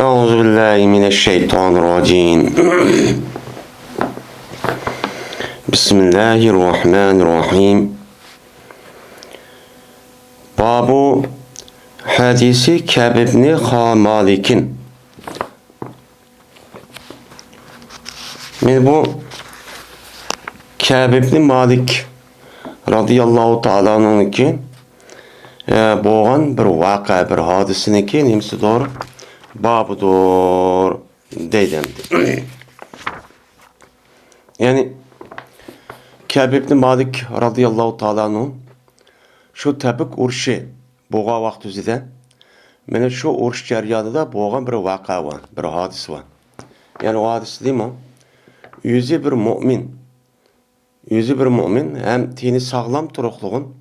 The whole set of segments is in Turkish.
أعوذ بالله من الشيطان الرجيم بسم الله الرحمن الرحيم باب حديث كعب بن مالك من bu Ka'b ibn Malik radıyallahu ta'ala anh'ınki boğan bir vaka, bir hadisiniki nemsi doğru babudur deydemdi. Yani Ka'b ibn Malik radıyallahu ta'ala anh'ın şu Tabuk uruşu boğa vakti üzere mene şu uruş jarayonida boğan bir vaka var, bir hadis var. Yani o hadis değil mi? Yüzü bir mümin hem tini sağlam turuqluğun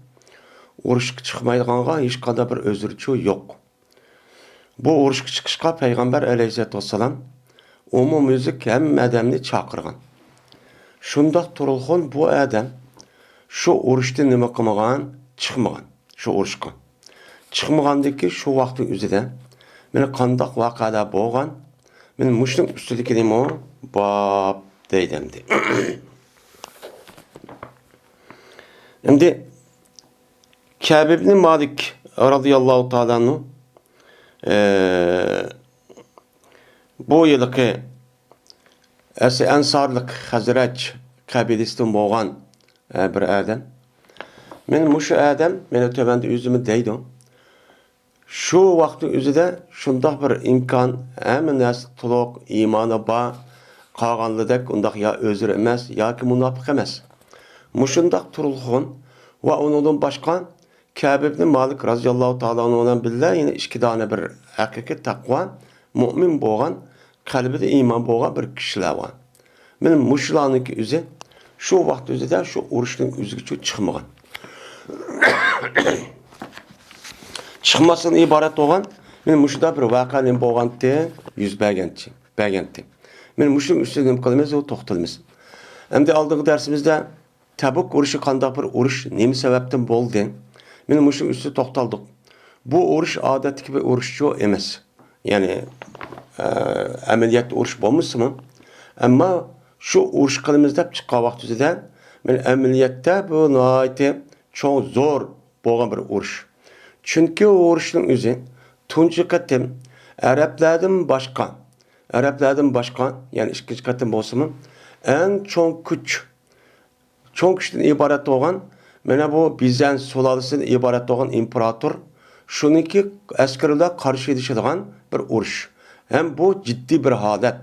urushga chiqmaydiganға hech qanday bir o'zirchi yo'q. Bu urushga chiqishga payg'ambar alayhissalatu vassalam umumyuzlik hamma odamni chaqirgan. Shundoq turg'un bu odam shu urushda nima qilmagan, chiqmagan. Shu urushga chiqmagandiki shu vaqtning o'zida meni qandoq voqealar bo'lgan, men mushning ustidagi nima bab deydimdi. Şimdi Ka'b ibn Malik radıyallahu ta'ala anhu bu yılki Ensarlık Hazraç kabilesinden boğan bir adam. Men şu adam meni tövende yüzümü deydi. Şu vaktin üzerinde şundaq bir imkan hemen nas tuluq imanı ba qalğanlıdak undaq ya özür emas yoki munofiq emas. Muşundaq turulğun ve onundan başka Ka'b ibn Malik radıyallahu ta'ala anhu'dan billah yine iki tane bir hakikat takva mümin boğan kalbide iman boğan bir kişiler var. Benim muşulanınki üzü şu vaqt üzüde şu uruşun üzügü çıkmagan. Çıkmasın ibaret olan benim muşuda bir vakanın boğan diye yüz bergenti. Benim muşun üstüne kalmaz o toxtalmaz. Hem de aldığımız dersimizde Tabuk uruşu qandaq bir uruş nemi sebepten boldu? Benim muşun üstü toxtaldık. Bu uruş adetki bir uruşçu emas. Yani ameliyat uruş bolmasa mı? Ama şu uruş qılımız dep çıqqan vaqt üzerinde men ameliyatda bu nayeti çok zor bolgan bir uruş. Çünkü o uruşun özü tuncu qatim Araplardan başka yani ikinci qatim bolsa mı? En çok güçten ibaret olan mene bu Bizans sulalısından ibaret olan imparator şununki askerler karşı edişidigan bir uruş. Hem bu ciddi bir halet.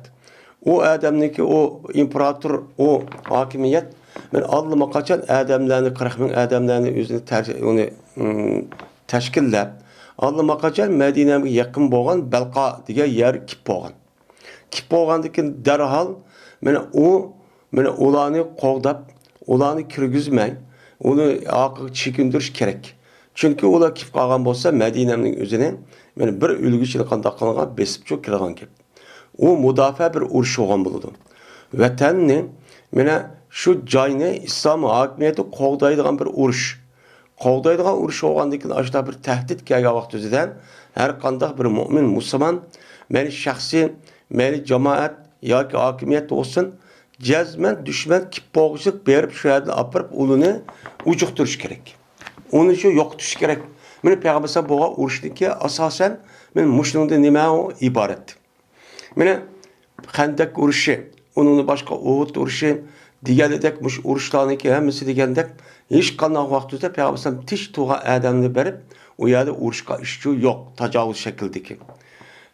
O adamniki o imparator o hakimiyet men allıma kaçan adamlarını 40 bin adamlarını özünü teşkillep allıma kaçan Medine'ye yakın boğan Belqa diye yer kip boğan. Kip boğandaki derhal mene ulanı qoğdap ulanı kirgizmey, onu çekindiriş gerek. Çünkü ola kif qalğan bolsa Medine'nin özüne bir ülgüçünü qandaq qılğan besip çok kirgan kep. O müdafaa bir uruş olğan buludu. Vatanni mena şu joyni İslam hakimiyeti qoğdaydigan bir uruş. Qoğdaydigan uruş olğandan aşda bir tehdit kelgan vaqt özüden her qandaq bir mümin musulmon meni şahsi, meni cemaat yoki hakimiyet olsun cezmen düşman kip boğuşuk berip şu yerden apırıp ulunu ucuqtırış gerek. Onun için yok tuş gerek. Meni Peygamber boğa uruşdaki asasen men muşnunda nima o ibaret. Meni Xandaq uruşu, onun başka Uhud uruşu, diğerledek muş uruşlarınki hemisi degendek hiç qanday vaqtda Peygamber tiş tuğa adamını berip o yerde uruşqa işçi yok, tacavuz şekildeki.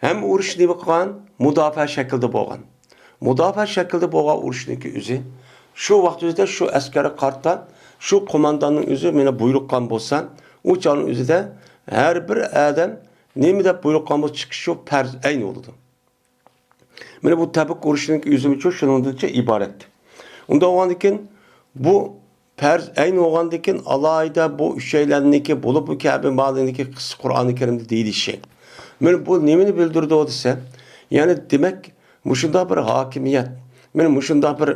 Hem uruş nima qilgan, mudofaa şekilde bo'lgan. Mudofaa şekilde bo'lgan urushniki o'zi shu vaqt o'zida shu askari qarta shu qo'mondonning o'zi meni buyruqqan bo'lsa, u chog'ning o'zida har bir odam nima deb buyruqqan bo'lsa chiqish shu farz ayn bo'ldi. Mana bu Tabuk urushiniki o'zi uchun shuningcha iborat. Unda o'g'andikin bu farz ayn o'g'andikin alayda bu şeylarniki bo'lib bu Ka'b Malikniki Qur'oni Karimda deyilishi. Mana bu nimani bildirdi o desa, yani demek muşunda bir hakimiyet, men muşunda bir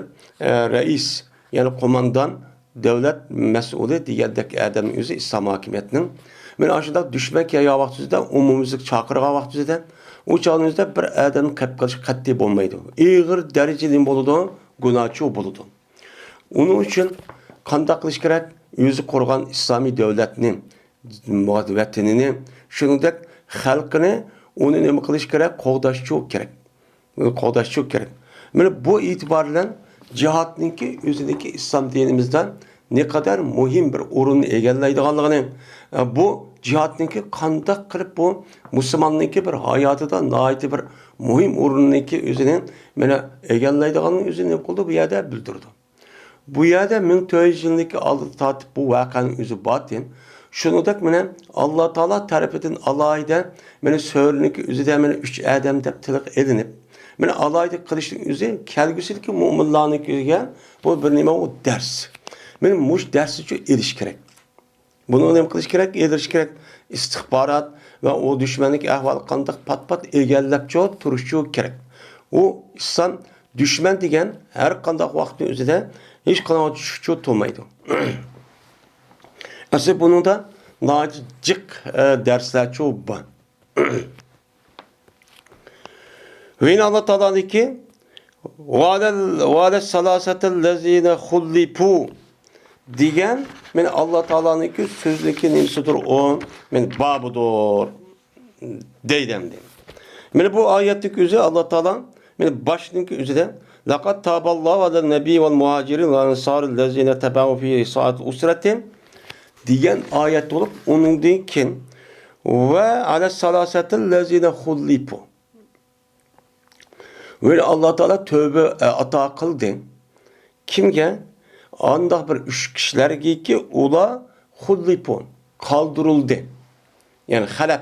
reis, yani komandan devlet mesulü diyerdeki adamın özü İslam hakimiyetinin. Men aşıda düşmek ya vaxtında umumizlik çakırğa vaxtında o çağınızda bir adamın kapqılışı qattiq olmaydı. İğir dereceli boludu, günahçı boludu. Onun için qandaq qilish kerak? Özü qurgan İslami devletini, vatanini, shuningdek xalqini onu nima qilish kerak? Qo'g'dashi kerak. Qo'g'dashi kerak. Mana bu itibarla cihatninki özündeki İslam dinimizden ne kadar mühim bir o'rinni egallaydiganligini, bu cihatninki qandaq qilib bu musulmonninki bir hayotida nihoyatda bir muhim o'rinninki o'zini mana egallaydiganini o'zini nima qildi bu yerda bildirdi. Bu yerda 1400 yillik oldi tortib bu voqeaning o'zi botin. Shuningdek mana Alloh taolo tarafidan alohida mana so'rniki o'zida mana 3 odam deb tiliq elinib mana alayda qilishning o'zi kelgusidagi mo'minlarnikiga bu bir nima u dars. Mana mush dars uchun erish kerak. Buni nima qilish kerak? Erish kerak. İstihbarat va o düşmanlik ahvoli qanday pat-pat egallab turishi kerak. U inson düşman degan har qanday vaqtning o'zida hech qanday tushuvchi bo'lmaydi. Asli buningda nojiq darslar bor. Ve Allah Teala ki وَعَلَى السَّلَاسَةَ الَّذ۪ينَ خُلِّفُوا diyen Allah Teala'nın ki sözlüki nimsidir o babıdır deydemdi. Bu ayetteki üzere Allah Teala başındaki üzere لَقَدْ تَابَ اللّٰهُ عَلَى النَّبِيِّ وَالْمُهَاجِرِينَ وَالْاَنْصَارِ الَّذ۪ينَ تَبَعُوا ف۪ي سَاعَةِ اُسْرَةٍ diyen ayet olup onun dikin ve عَلَى السَّلَاسَةَ الَّذ۪ينَ خُلِّفُوا ve Allah Teala tövbe ata kıldı. Kimge? Andak bir üç kişilerge ki ula hullipon kaldırıldı. Yani halep.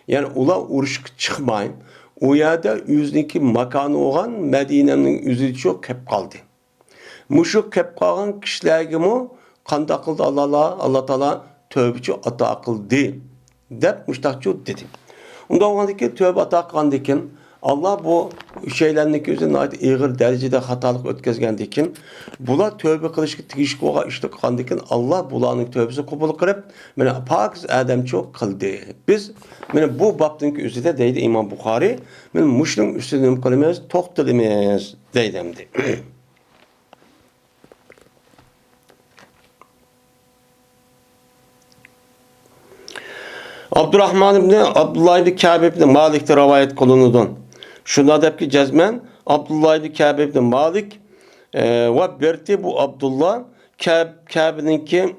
Yani ula uruş çıkmayın. O yerde yüzdeki makanı olan Medine'nin yüzü çok kep kaldı. Muşuk kep kalan kişilerge mu kanda kıldı Allah Teala tövbe ata kıldı. Dep müştakçı dedi. Ondan oldu ki tövbe ata kıldıkken Allah bu şeylerindeki üzerine ait ağır derecede hatalık ötkezgendikin, bula tövbe kılışkı tigişik oğa işte kandikin Allah bulanın tövbesi kabul kırıp, pakiz adam çok kıldı. Biz bu babdaki üzerinde deydi İmam Bukhari, muşlum üstünüm kılımız, toktulimiz deydemdi. Abdurrahman ibn Abdullah ibn Kâb ibn Malik'te rivayet kılınıdın. Şuna dep ki cezmen Abdullah ibn Kâb ibn Malik ve berti bu Abdullah Kâb'ninki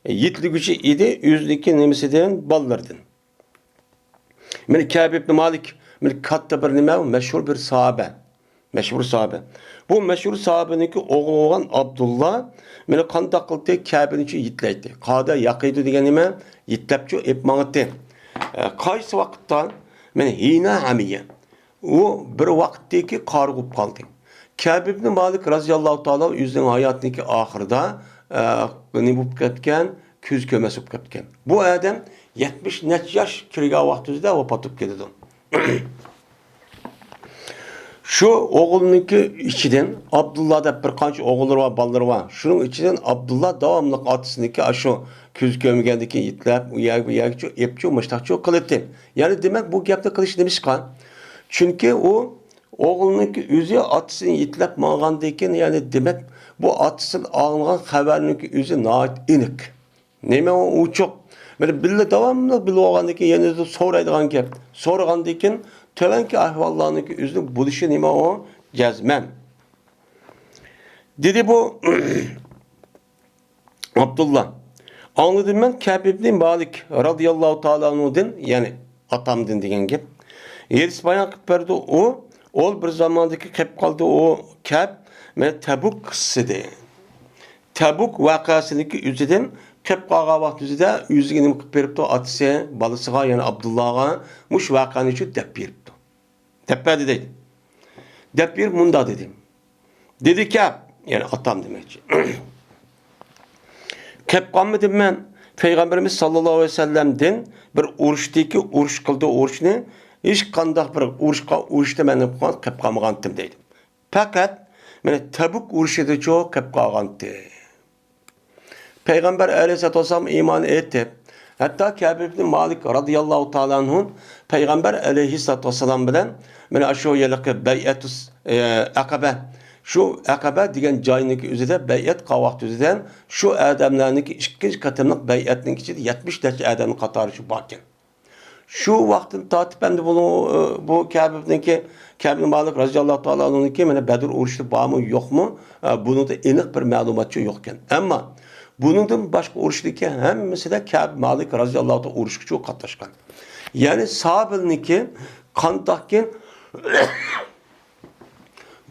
yitli gücü idi, yüzdeki nemisinden ballardın. Kâb ibn Malik katta bir nime meşhur bir sahabe. Meşhur sahabe. Bu meşhur sahabeninki oğlu olan Abdullah meni qandaq qildi Kâb'ninki yitleydi. Qada yaqıydı degan nima yitlapçı epmağıttı. Qaysi vaqtda hina hamiye. O bir vaqtdaki qarg'ib qoldi. Kâb ibn Malik raziyallohu taala o'zining hayotidagi oxirida nima bo'lib ketgan, ko'z ko'masi bo'lib ketgan. Bu odam 70 necha yosh kirgan vaqtida vafot etib ketdi. Şu oğlununki ichidan Abdullah deb bir qancha o'g'illari va bolalari bor. Shuning ichidan Abdullah davomli otasiniki shu ko'z ko'mgandiki yitlab, u yoq epchi, mushtaqchi qildi. Ya'ni demak bu gapni qilish nimishqa? Çünkü o oğlununki özü atısını yitlap mağandayken yani demek bu atısın ağlanan haberninki özü naat inik. Neyme o çok. Böyle bille devamlı bille oğandaki yani soraydıgan gap. Sorgandayken tövenki ahvallarınki özü buluşu neyme o cezmem. Dedi bu Abdullah. Anladım ben Kâb ibn Malik radıyallahu ta'ala anh'den yani atamdın degen gap. Yeris bayan qilib berdi o bir zamandaki qilib qoldi o Kâb Tabuk qissidi. Tabuk voqeasiniki o'zidan qilib qolgan vaqt o'zida o'ziga nima qilib beribdi otasi bolasiga ya'ni Abdullahga mush voqeani uchun deb beribdi. Deb berdi deydi. Deb berib munda dedi. Dedi Kâb yani atam demakchi. Qilib qolmadim men Peygamberimiz sallallohu alayhi vasallamdan bir urushdagi urush qildi urushni hiç qandaq bir urushda men qilib qolmagandim deydi. Fakat Tabuk urushida çok qilib qolgandi. Peygamber aleyhissalatu vesselam iman etti. Hatta Kâb ibn Malik radıyallahu ta'ala anh'un Peygamber aleyhissalatu vesselam bilen mana şu yerlik beyatus akabe şu akabe degan joyning üzerinde beyat qavaq üzerinden şu adamlarniki ikkinchi qatimliq beyatning ichida 70 necha adamning qatori shu bor ekan. Şu vaqtdan tortib endi bu Kâb ibn Malik radıyallahu ta'ala anh'niki mana Badr urushi bormi yo'qmi? Buningda aniq bir ma'lumot yo'q ekan. Ammo buningdan boshqa urushdagi hammasida Kâb Malik radıyallahu ta'ala urushga qatnashgan. Ya'ni sahobalarniki qandaqkin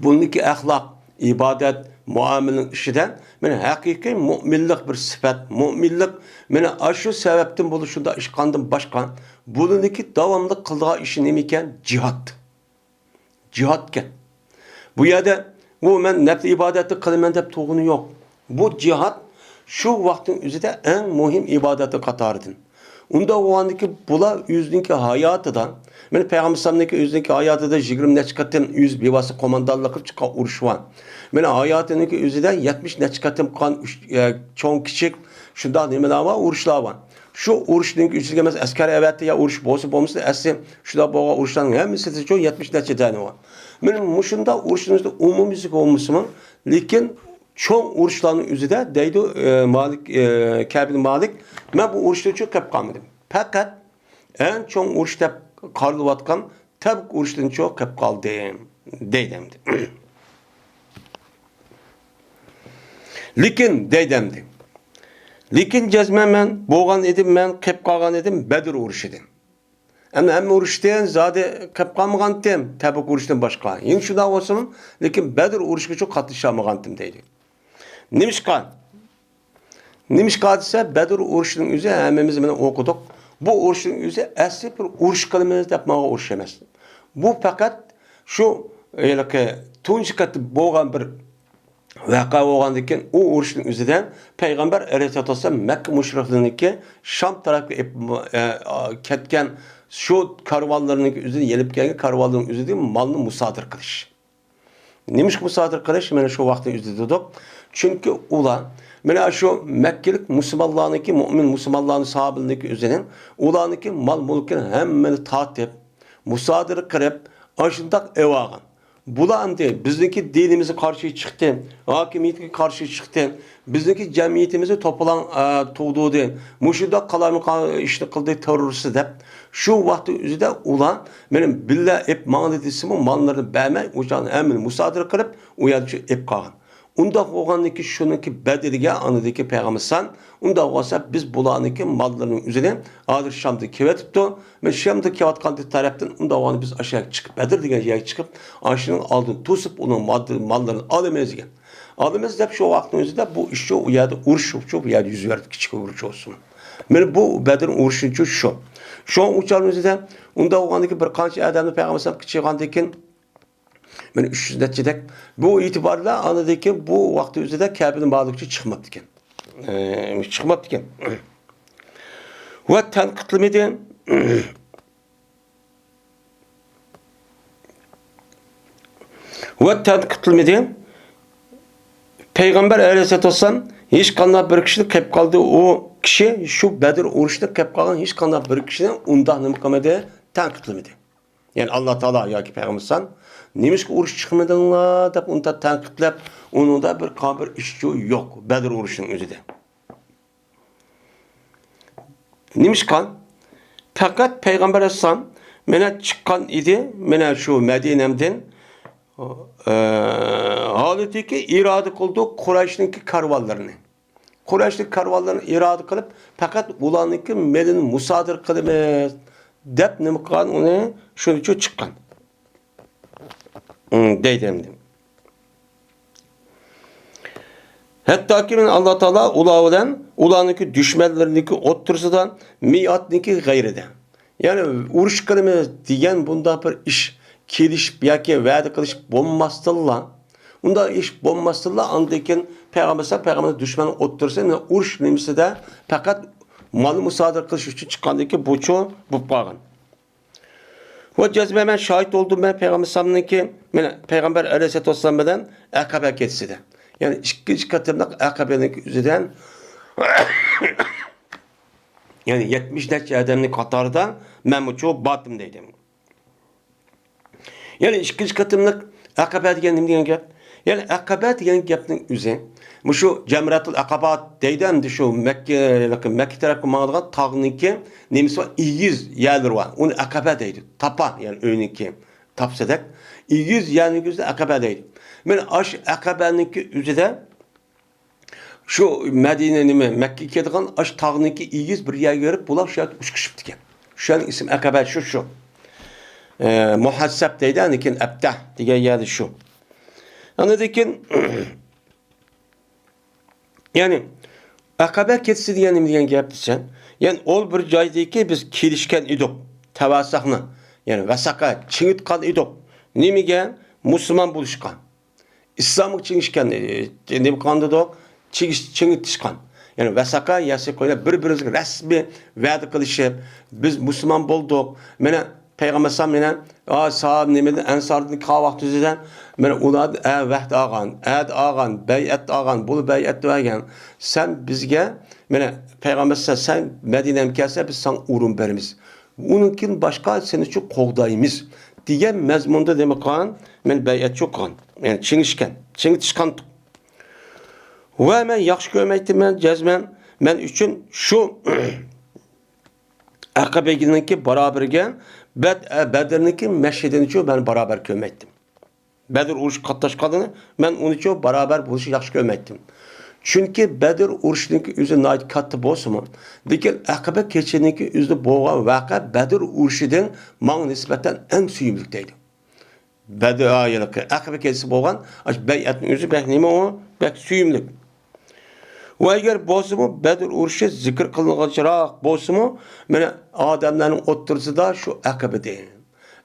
buniki axloq, ibodat, muomalaning ishidan mana haqiqiy mo'minlik bir sifat, mo'minlik mana shu sababdan bo'lishida ish qandan boshqa buniki davomli qildigan ishi nima ekan? Jihad. Jihadga. Bu yerda bu men nafs ibodatni qilaman deb to'g'ini yo'q. Bu jihad şu vaqtning o'zida eng muhim ibodatlar qatoridan. Unda o'g'andiki bular o'zining hayotida, men Payg'ambar sallallohu o'zining hayotida 20 necha qatim yüz bevasi qo'mondonlik qilib chiqqan urushwan. Men hayotining o'zida 70 necha qatim qon cho'ng kichik shunday nimalar bor, urushlar bor. Şu urushning o'ziga emas askar avatda ya urush bo'lsa asli shunday bo'lgan urushlarning hammasida 70 necha dani bor. Men mushunda urushimizda umumiysiz bo'lmasmi, lekin çoğun urushlarning o'zida deydi Kâb ibn Malik, men bu urushda uchun qilib qolmadim. Faqat eng cho'ng urush deb qaralayotgan Tabuk urushidan cho'ng qilib qoldim deydimdi. Lekin deydimdi. Lekin jazman men bo'lgan edim, men qilib qolgan edim Badr urushidan. Hamma urushdan zodi qilib qolmagandim, Tabuk urushidan boshqa. Endi shunday bo'lsin, lekin Badr urushiga cho'ng qatnasha olmagandim deydi. Nimishqa desa Badr urushining o'zi hammamiz bilan o'qidik. Bu urushining o'zi asli bir urush qilamiz deb menga urush emas. Bu faqat shu tunji qatib bo'lgan bir vaqa bo'lgandan keyin u urushning o'zidan Payg'ambar alayhisolatu vasallam Makka mushriklarniki Sham tarafga ketgan shu karvonlarning o'zini yelib kelgan karvonlarning o'zida molni musodir qilish. Nimishqa musodir qilish mana shu vaqtning o'zida dedik. Çünkü ular mana şu Mekkelik musulmonlarniki, mu'min musulmonlarning sahobalarniki o'zining ularniki mol mulkini hammani tortib, musodir qilib, ashundaq evagan. Bular endi bizniki dinimizga qarshi chiqdi, hokimiyatga qarshi chiqdi, bizniki jamiyatimizni to'plan tug'di, mushunda qalamni ishni qildi terrorist deb. Şu vaqtda o'zida ular meni billa ep ma'ni desimi mollarini bermay, o'shan hammani musodir qilib, u yerda ep qolgan. Unda o'g'anniki shuniki Badrga anidagi payg'ambarsan, unda bo'lsa biz bularniki mollarining o'zidan hozir Shamda kelayotibdi. Men Shamda kelayotgan tarafdan unda o'g'ani biz aşağı chiqib Badr degan yerga chiqib, ashining oldin to'sib uning mollarini olamiz degan. Olamiz deb shu vaqtning o'zida bu ish shu yerda urush shu yerda yuz berdi, kichik urush olsun. Men bu Badr urushi shu. Şu uçarın o'zida unda o'g'anniki bir qancha odamni payg'ambarsan kichig'andan keyin men 300 neçedek bu itibarla anladaki bu vakti üzerinde Kâb'nin bağlıkçı çıkmadı iken. Çıkmadı iken. Ve tenkıtlimedi ve tenkıtlimedi Peygamber aleyhissalatu vesselam hiç kandan bir kişinin kayıp kaldı o kişi şu Bedir uruşta kayıp kalan hiç kandan bir kişinin undan nımkamede tenkıtlimedi. Yani Allah Teala ya ki Peygambersan Nimishqa urush chiqmadinglar deb unda tanqidlab, uningda bir qabir ish yo'q Badr urushining o'zida. Nimishqa faqat Payg'ambar alayhisalom mena chiqqan edi, mena shu Madinamdan holatiki iroda qildi Qurayshning karvonlarini. Qurayshning karvonlarini iroda qilib, faqat ularniki melini musodir qilamiz deb nima qilgan uni shuning uchun chiqqan. Deydimdim. Hatta ki Allah Teala ulardan, ularniki düşmanlarniki o'ttirsidan, miyatniki gayrida. Yani urush qilamiz degan bunda bir ish kelishib yoki va'da qilish bo'lmasdilla. Unda ish bo'lmasdilla, andakin payg'ambar dushmani o'ttirsa, urush nimasida faqat mol musodir qilish uchun chiqqandiki bu qolgan. Bu cezbe ben şahit oldum ben Peygamber aleyhissalatu vesselam bilen Akabe geçside. Yani ikinci katımda Akabe'nin üzerinden Yani 70 neçe adamın katarda ben bu çok batım dedim. Yani ikinci katımlık akabe degan gap. Yani akabe degan gapning o'zi şu Cemratul Akabat deydimdi şu Mekke tarafı mağdurgan tağniki nemisi var 200 yerler var. Onu akabe deydi. Tapa yani önünki tapsadak 200 yani gözde akabe deydi. Ben aş akabeniki üzerinde şu Medine'nin Mekke kedigan aş tağniki 200 bir yer görüp bular şu uçuşup diken. Şu an isim akabe şu. Muhassab deydi. Anikin ebtah diye yerdi şu. Anladıkin yani akabe ketsi diyen gapti sen. Yani ol bir joydaki biz kelishgan edik. Tavasaqni. Yani vasaka chingitgan edik. Nimiga musulmon bo'lishgan. İslam'ı çingishgan nima qandidoq chingitishgan. Yani vasaka yasi qo'yib bir-birimizga rasmiy va'da qilishib biz musulmon bo'ldik. Mana Peygamber sallam menen sahab nimeden ensardan kavak düzeden men ular vahd ağan beyat ağan bunu beyat vergen sen bizge mene Peygamber sen Medine'ye gelse biz sana urun berimiz. Onunkin başka seni çok kovdayımız diye mezmunda demek kan men beyat çok kan yani çingitişkan ve men yaxşı görmektim men cezmen men üçün şu Akabe'ninki beraberge Bedir'ninki meşhedini ben beraber kömettim. Bedir uruş katlaşkanını ben onu çok beraber buluşu yaxşı kömettim. Çünkü Bedir uruşunki üzü nait kattı bolsa Dikin Akabe keçeninki üzü boğa vaka Bedir uruşunun man nispeten en süyümlükteydi. Bedir ayılıkı Akabe keçesi boğan beyatın üzü bek nime o bek süyümlük. Ve eğer bolsa Bedir uruşu zikir kılınacak bolsa mene adamların oturması da şu Akabe değil.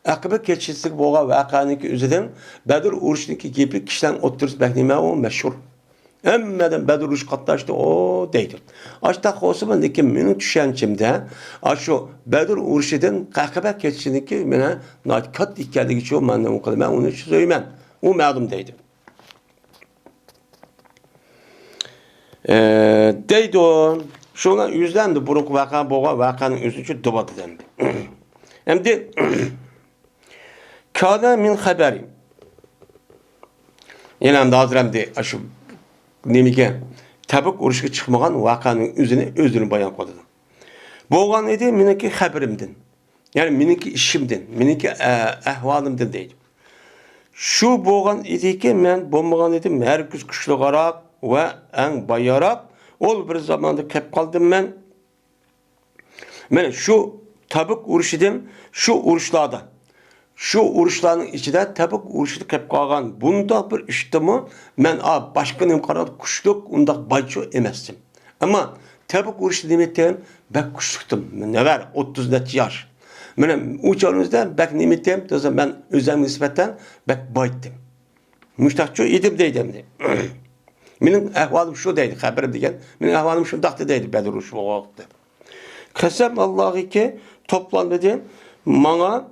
Akabe keçeslik boğa vakanınki üzüden Bedir uruşunki gibi kişilerin oturması bek nime o meşhur. Emmeden Bedir uruş katlaştı o deydi. Açta olsa lekin mening tushunchimda şu Bedir urushidan Akabe keçisindeki mene kat ekanligi uchun men uni so'yman. U ma'lum deydi. Deydi o. Şuna yüzlendi buruk vaka boğa vakanın üzücü dıbat edendi. Endi kana min haberi. Yine hem de hazıremdi şu nemige Tabuk uruşga chiqmagan vakanın özünü bayan qildi. Bo'lgan edi meniki xabarimdan. Yani meniki ishimdan, meniki ahvolimdan deydi. Shu bo'lgan ediki men bo'lmagan edim, har kuz kuchliroq va eng bayaroq ol bir zamanda kelib qoldim men. Mana shu Tabuk urushidan, shu urushlarda şu uruşların içinde Tabuk uruşu kelib qolgan bunda bir ishtimi men boshqa nim qarab kuchlik undaq baycho emasdim. Ammo Tabuk uruşu demakdan bak kuchlikdim. Nevar 30 necha yosh. Mana o'charimizda bak nimatim desa men o'zim nisbatan bak baytdim. Mushtaqcho edim deydim. Mening ahvolim shu deydi, xabarim degan. Mening ahvolim shundaq deydi Bedir uruşu vaqtida. Qasam Allohga toplandı Mana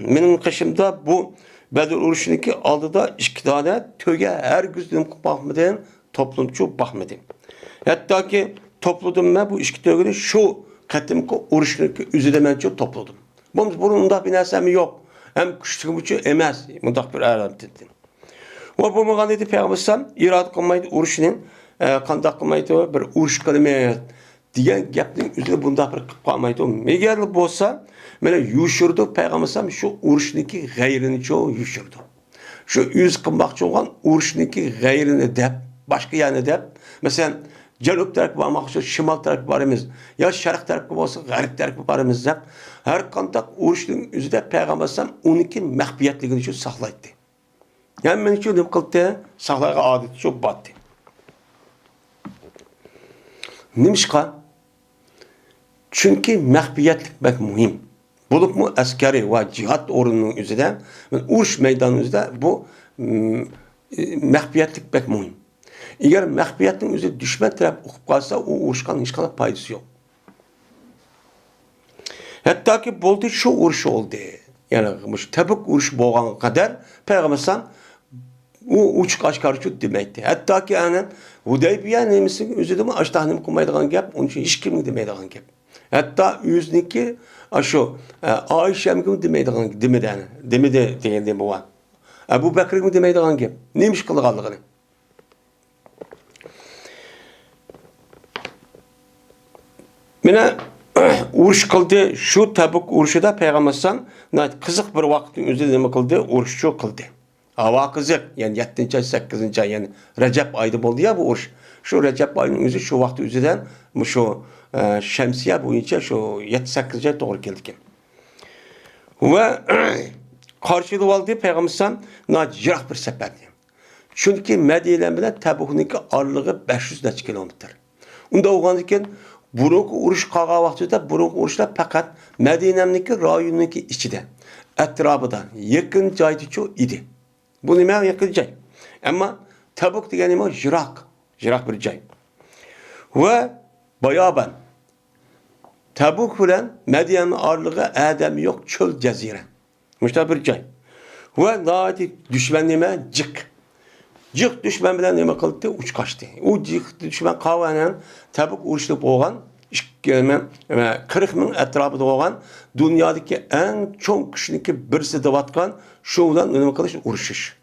benim kışımda bu Bedir uruşundaki aldıda iki tane töge her güzdüm bakmadım toplumcu bakmadım. Hatta ki topladım ben bu iki tögede şu katimki uruşundaki üzerinde ben çok topladım. Bunun da bir nesemi yok. Hem küçük buçu emez. Mundak bir ağırlam dedim. Ve bu muğaneti Peygamber irad kılmaydı uruşunun kandak kılmaydı bir uruş kılmaydı. Diyen gapning üzerine bunda bir qalmaydi. Eğer bo'lsa, mana yushurdi Peygamber şu urushniki g'ayrini çok yushurdi. Şu yüz qilmoqchi bo'lgan urushniki g'ayrini deb, boshqa yana deb, masalan, janub tarafga bormoqchi, shimol tarafga boramiz, yo sharq tarafga bo'lsa, g'arb tarafga boramiz deb, har qanday urushning o'zida Peygamber uniki maxfiyatligini shu saqlaydi. Yani men shu deb qildi, saqlagan odat shu batdi. Nimishqa? Çünkü mahfiyetlik pek mühim. Bulup mu askeri ve cihat orunun üzerinde, uruş meydanının üzerinde bu mahfiyetlik pek mühim. Eğer mahfiyetliğin üzerinde düşman taraf okup kalsa o uruşkan hiç kadar faydası yok. Hatta ki boldu şu uruş oldu. Yani Tabuk uruşu boğan kadar Peygamber u uçuk aşkarı demekti. Hatta ki yani Hudaybiye nemisi özüdü mü aştahını kılmaydıgan gap, onun için hiç kimin demeydigan gap. Hatta yüzniki şu Ayşe'm demeydigan demedi degende bu var. Ebu Bekir'in demeydigan gap. Neymiş kılganlığını? Mine uruş kıldı, şu Tabuk uruşuda Peygamber'san kızık bir vaktin özü nima kıldı, uruşçu kıldı. Hava kızık, yani 7. ay, 8. ay, yani Recep aydı oldu ya bu uruş. Şu Recep ayının özü şu vakti özüden, şu şemsiye boyunca şu 7-8 ay doğru geldi. Ve karşılığı aldı Peygamber'san yırak bir seferdi. Çünkü Medine'den bile Tabuk'un aralığı 500 kilometre. Onda oğandıkken burunki uruş qalğan vaqtida burunki uruşlar faqat Medine'deki rayonunki içide, etrafında, yakın joyda idi. Bu nima yakın joy. Ama Tabuk degani nima jiroq bir joy. Ve bayaban Tabuk bilan Medine'nin aralığı adam yo'q, çöl jazira. Muşta bir joy. Ve nati düşman nima jiq. Jiq düşman bilan nima qildi? Uch qochdi. U jiq düşman qavanan Tabuk urushida bo'lgan 40 ming atrofida bo'lgan dunyodagi eng cho'ng kishniki birisi deyotgan shu bilan nima qilish urushish.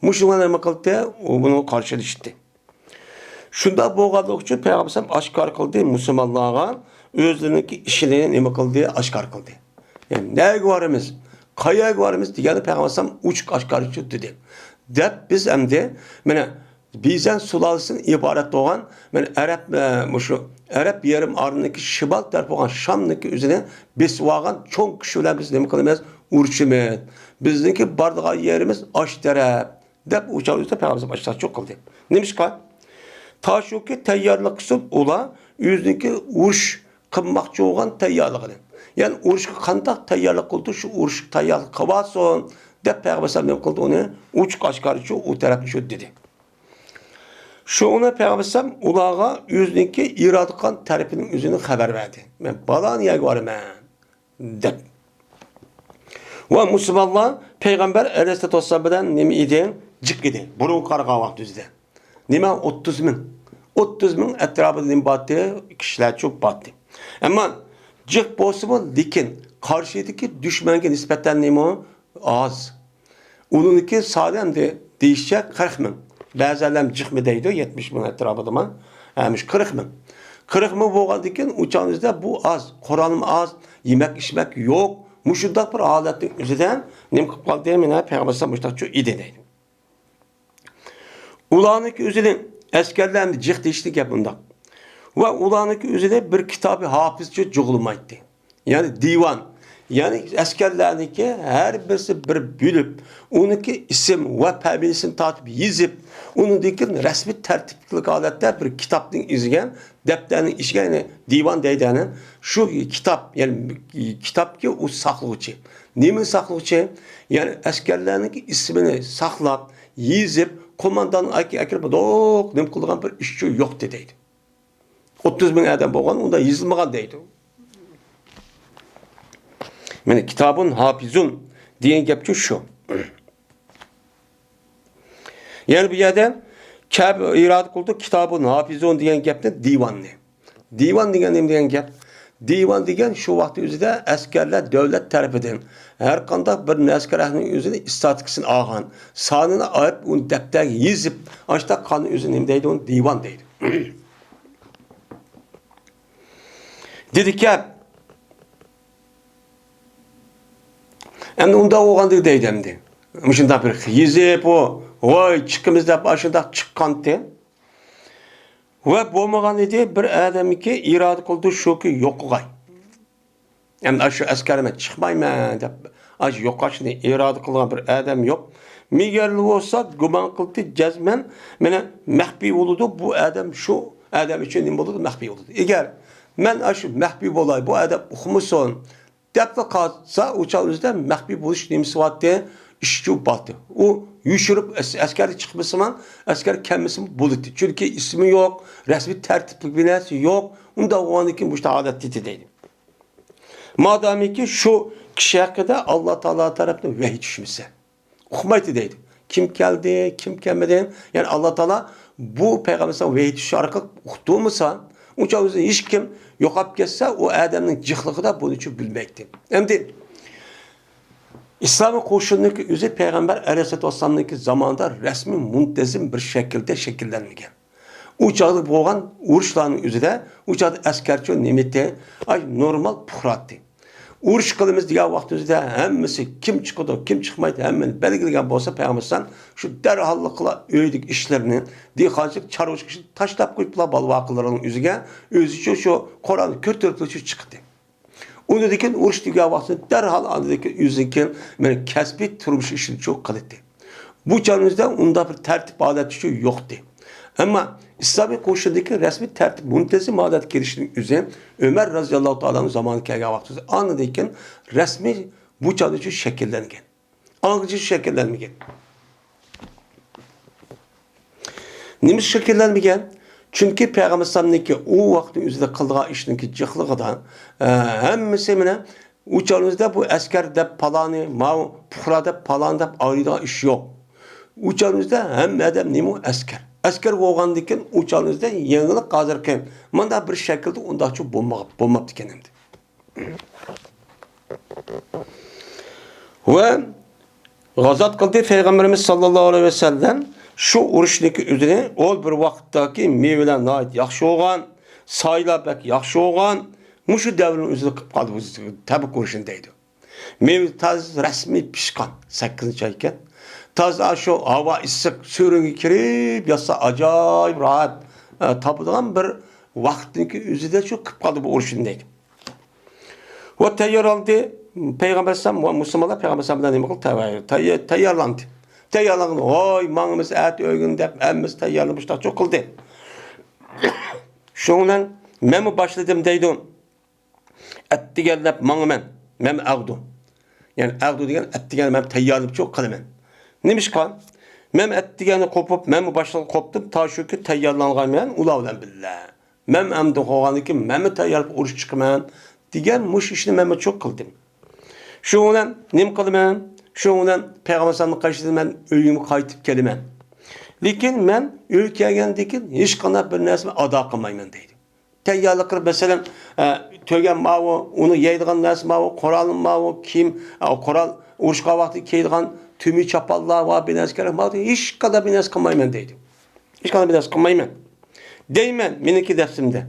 Mushu bilan nima qildi? U buni qarshilashdi. Shunda bo'lganligi uchun Payg'ambar oshkor qildi musulmonlarga o'zlarining ishini nima qildi? Oshkor qildi. Yani nega boramiz? Qayoqqa boramiz degani Payg'ambar uch oshkor dedi. Deb biz endi mana Bizan sulalısının ibaret olan, ben Arap yarım arındaki şimal tarafı olan Şam'daki üzerine besvağın çok kişiler biz ne kılımız? Urçumet. Bizdeki bardağı yerimiz aş taraf. Dep uçağı üstte Peygamber aşağı çok kıldı. Neymiş ki? Ta şu ki teyyarlık kısım ola, yüzdeki urş kılmakçı olan teyyarlığını. Yani urş kantak teyyarlık kıldı, şu urş teyyarlık kavasın. Dep Peygamber ne kıldı onu? Uç kaşkarıcı o tarafı şu dedi. Şu ona Peygamber ulağa yüzdeki iradıkan tarifinin yüzünü haber verdi. Ben bala niye varım ben? Ve Müslümanlar Peygamber Aleyhisselatü Vesselam'dan nemi idi? Cık idi. Burun karga vakti düzde. Nime 30 bin. 30 bin etrafında battı, kişiler çok battı. Ama cık bozumu dikin. Karşıdaki düşmana nispetten nemi az. Onunki sadece değişecek 40 bin. Bazılarım cık deydi 70 bin etrafında mı? Yani 40 bin. 40 bin boğadıkken uçağınızda bu az. Kur'an'ım az. Yemek içmek yok. Muşundak bir aletin üzerinden nem kıpkal demine Peygamber muştakçı idi deydi. Ulanıki üzerine askerlerin cık değiştik yapında. Ve ulanıki üzerine bir kitabı hafızca cugulmaydı. Yani divan. Yani askerlerdeki her birisi bir bölüp, onunki isim ve pebisini tatip yazıp, onundaki resmi tertiplik aletler bir kitapın izleyen, defterinin işgen, yani divan deydenin, şu kitap, yani kitap ki o saklıqçı. Nemin saklıqçı? Yani askerlerdeki ismini saklap, yazıp, komandanın akirip, doğuk, nem kılgan bir işçi yok dediydi. 30 bin adam boğan, onda yazılmagan deydi. Yani kitabın hafizun diyen gepçi şu. Yani bu yerden Kâb irad kıldı kitabın hafizun diyen gepte divan ne? Divan diyen gep. Divan diyen şu vakti üzerinde askerler devlet tarafından her kanda bir askerin üzerinde istatikasını ağan, sanını ayıp onu defter yazıp açta kanın üzerinde deydi onu divan deydi. Dedi ki hem onda oğandı deydimdi. Mışında bir yazıp o vay çıkımızda başında çıkkantı. Ve bolmagan idi bir adam ki irade kıldı şu ki yok gay. Hem şu askerime çıkmayma dep aç yok açını irade kılgan bir adam yok. Migerli olsa guman kıldı cezmen mene mahbi oldu bu adam şu adam için ne oldu mahbi oldu. Eğer men aşı mahbi olay bu adam okumuşsun dep kalsa uçağımızda mahbi buluş nemisi vardı işçi battı. O yuşurup askeri çıkmasından asker kendisini buldu. Çünkü ismi yok, resmi tertiplik binası yok. Onda o anki müştahadat titideydi. Madem ki şu kişi hakkında Allah Teala tarafından vahiy düşmüşse. Okumaydı deydi. kim geldi, kim gelmedi. Yani Allah Teala bu Peygamber'e vahiy düşüşü arkalık uqtırmasa, uncha o'zi hech kim yo'qolib ketsa, o odamning jihligida buni uchun bilmaydi. Endi İslam'ın qo'shinligi o'zi Peygamber Aleyhisselatü Vesselam'niki zamanında resmi muntazam bir şekilde şekillenmegen. U çağda bo'lgan urushlarning o'zida, u çağda askarchi nimeti ay normal puhratdi. Urush qilamiz degan vaqt o'zida hammasi kim chiqadi, kim chiqmaydi, hammani belgilagan bo'lsa Peygambersan shu darholliqla uydik ishlarini, dehqonchilik, chorvachilik ishini tashlab qo'yiblar balvoqilarining o'ziga, o'zicha shu Qur'onni ko'tarib chiqdi. Undan urush degan vaqtda darhol andaki o'ziga men kasbiy turmush ishini cho'q qildi. Bu chog'imizda unda bir tartib odat shu yo'qdi. Ama İslami qo'shindagi rasmiy tartib muntazam odat kelishning o'zi Ömer roziyallohu ta'alaning zamoni kelgan vaqtida anladıkken rasmiy bu chog'da shakllangan. Anglicha shakllanmagan. Nima shakllanmagan? Çünkü Peygamber sallallahu o vaqtning o'zida qilgan ishniki jiqligidan hammasi mana u chog'imizda bu askar deb paloni, ma puhra deb palon deb ayrılgan ish yo'q. U chog'imizda hamma odam nima askar. Askar bo'lgandan keyin u chog'imizda yangilik hozirki mana bir shaklda undaqcha bo'lmabdi ekan endi. Va g'azot qildi Peygamberimiz sallallohu alayhi vasallam şu urushniki o'zini ol bir vaqtdagi mevalar nihoyat yaxshi bo'lgan, soylar bak yaxshi bo'lgan, mushu davrning o'zida qilib qoldi Tabuk urushini deydi. Meva taz rasmiy pishgan 8-chi oy ekan. Taz şu havo issiq so'ringa kirib, yotsa ajoyib rohat topadigan bir vaqtniki o'zida shu qilib qoldi bu urushni deydi. Va tayyor oldi Peygamber sallam va musulmonlar Peygamber sallam bilan nima qildi? Tayyorlandi. Tayyorlangan, oy, mağımız et ögün dep, emmimiz tayyorlamışlar, çok kıldı. Şundan, men başladım deydim, et degellep mağımen, men ağdu. Yani ağdu degen, et degen men tayyorlayıp çok kılımen. Neymiş kan? Men et degeni kopup, men başladım koptum, ta şu ki tayyorlangan men, ula ulan billah. Men emdi qoğanı ki, men tayyorlayıp uruş çıkımen, degen muş işini men çok kıldım. Şundan, nim kılımen? Şundan Peygamber sallallahu karşısında ben öyümü qaytib kelimen. Lekin men öy kelgandan hech qanday bir narsani ado qilmayman deydi. Tayyorlik qilib masalan to'gan mavu, uni yeydigan narsa mavu, qurolni mavu, kim qurol urushga vaqti kiydigan tumi chapallar va bir narsa kerak mavu hech qanday bir narsa qilmayman deydi. Hech qanday bir narsa qilmayman. Deyman meniki dafsimda.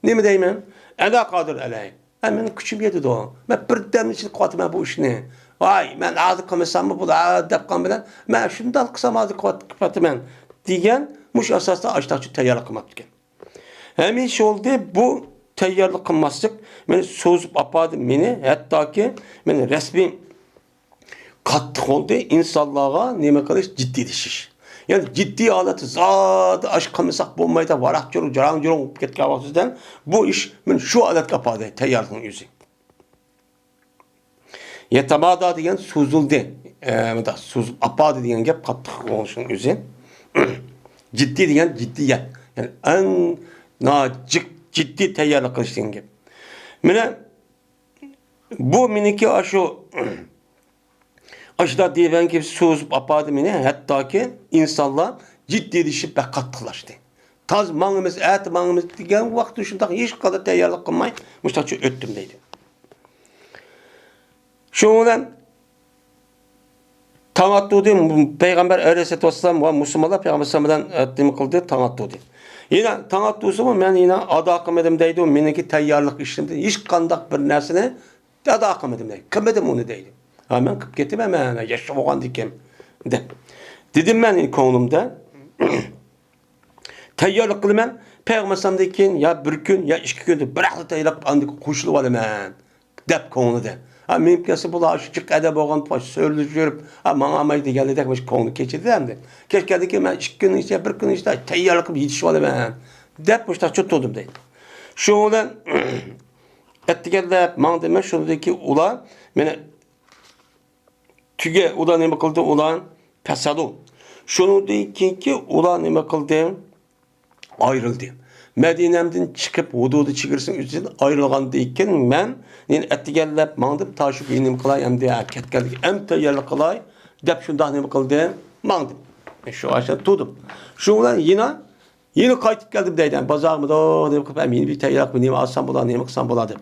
Nima deyman? Ada qodir alay. Men kuchim yetdi o. Men birdan ichida qotaman bu ishni. Vay, men azı qilmasam bu deb qilgan bilan men shunday qilsam azı qilataman degan mush asosda ashtachi tayyorlik qilmabdi ekan. Hemin oldu bu tayyorlik qilmaslik meni so'zib apadi meni hattoki meni rasmiy qattiq oldu insonlarga nima qilish jiddiylashish. Yani ciddi holatda zot ash qilmasak bo'lmaydi, varaq jurug, jarang jurug bo'lib ketgan vaqtdan bu ish men shu holatga apadi tayyorlikning o'zi. Yetamada degan so'zildi. So'zib apadi degan gap qattiq bo'lishning o'zi. Ciddi degan jiddiyat. Yani en ciddi tayyorlik qilish degan gap. Mana bu meniki shu ashda degan gap so'zib apadi meni hattoki insonlar jiddiyleşib va qattiqlashdi. Taz mangimiz, at mangimiz degan vaqt shunday hech qanday tayyorlik qilmay mushtachi o'tdim deydi. Şundan tamattu deyim Peygamber Aleyhisselatü Vesselam ve Müslümanlar Peygamber sallallahu aleyhi kıldı tamattu deyim. Yine tamattusu mu ben yine ada kılmadım deydim. Meniki tayyorlik işimde hiç kandak bir nersine ada kılmadım deydim. Kılmadım onu deydim. Hemen kıp gittim hemen yaşam olan dikem de. Dedim ben konumda tayyorlik kılmam Peygamber sallallahu ya bir gün ya 2 günde bıraktı tayyorlik andık koşulu var hemen. Dep konuda. Ha mümkünse bu aşıcık edeb olgan baş söylüp yürüp ha bana amaydı geldi de baş konu keçirdi demdi. Keşke ki ben 2 gün işte 1 gün işte tayyorlik qilib yetişip olaman. Dep boşta tutdum deydi. Şo'dan ettiganda men demek şundaki ular meni tüge ular nima qildi ular pasadu. Şundan keyinki ular nima qildi ayrıldı. Medine'mden çıkıp hududu çıkırsın için ayrılgandan keyin men ettigallab mangdib taşıp inim qilay endi ketganlik em tayyorlik qilay deb shunday nima qildi Mandım. Şu aşağı tuttum. Şundan yine kaytıp geldim deyden. Bazarımı da ben yeni bir teyrak mı, alsam bulan, neyim kısam buladım.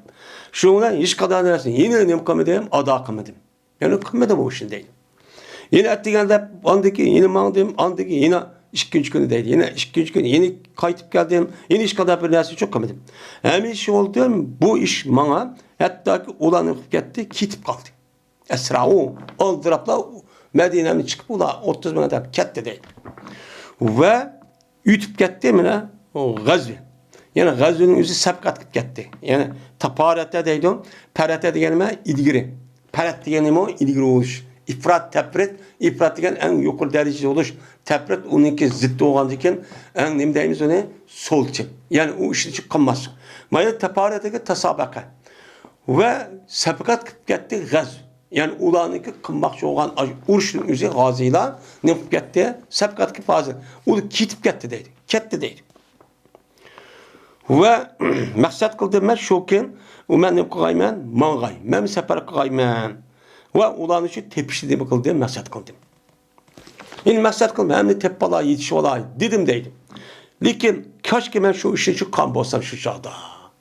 Şundan iş kadar dersin. Yine neyim kımedim, ada kımedim. Yani kımedim o işin değil. Yine ettiğinde andaki yine mandım, andaki yine iş günü deydi. Yine iş günü yine kaytıp geldim. Yine iş kadar bir dersi çok kımedim. Hem iş oldu bu iş bana hatta ki ulanıp gitti, kitip kaldı. Esra o aldırapla Medine'nin çıkıp ula 30 bin adam ketti değil. Ve ütüp gitti mi o gazvi. Yani gazvinin yüzü sabkat gitti. Yani taparete deydim. Perete diyenime ilgiri. Peret diyenim o ilgiri oluş. İfrat, tefrit. İfrat diyen en yukarı derecesi oluş. Tefrit onunki zıttı olan diken en neyim deyimiz onu solçu. Yani o işin için kalmaz. Maya tapareteki tasabaka. Ve sabkat gitti gazv. Yani ulanınki kılmakçı olan uruşun üzü gazıyla ne gitti? Sabkat ki fazla. O kitip gitti deydi. Ketti deydi. Ve maksat kıldım ben şokin o ben ne kılıyman? Mangay. Ben sefer kılıyman. Ve ulan için tepişti diye kıldım. Maksat kıldım. Yani maksat kıldım. Hem de tep balay, yetiş olay dedim deydim. Lakin keşke ben şu işin için kan bolsam şu çağda.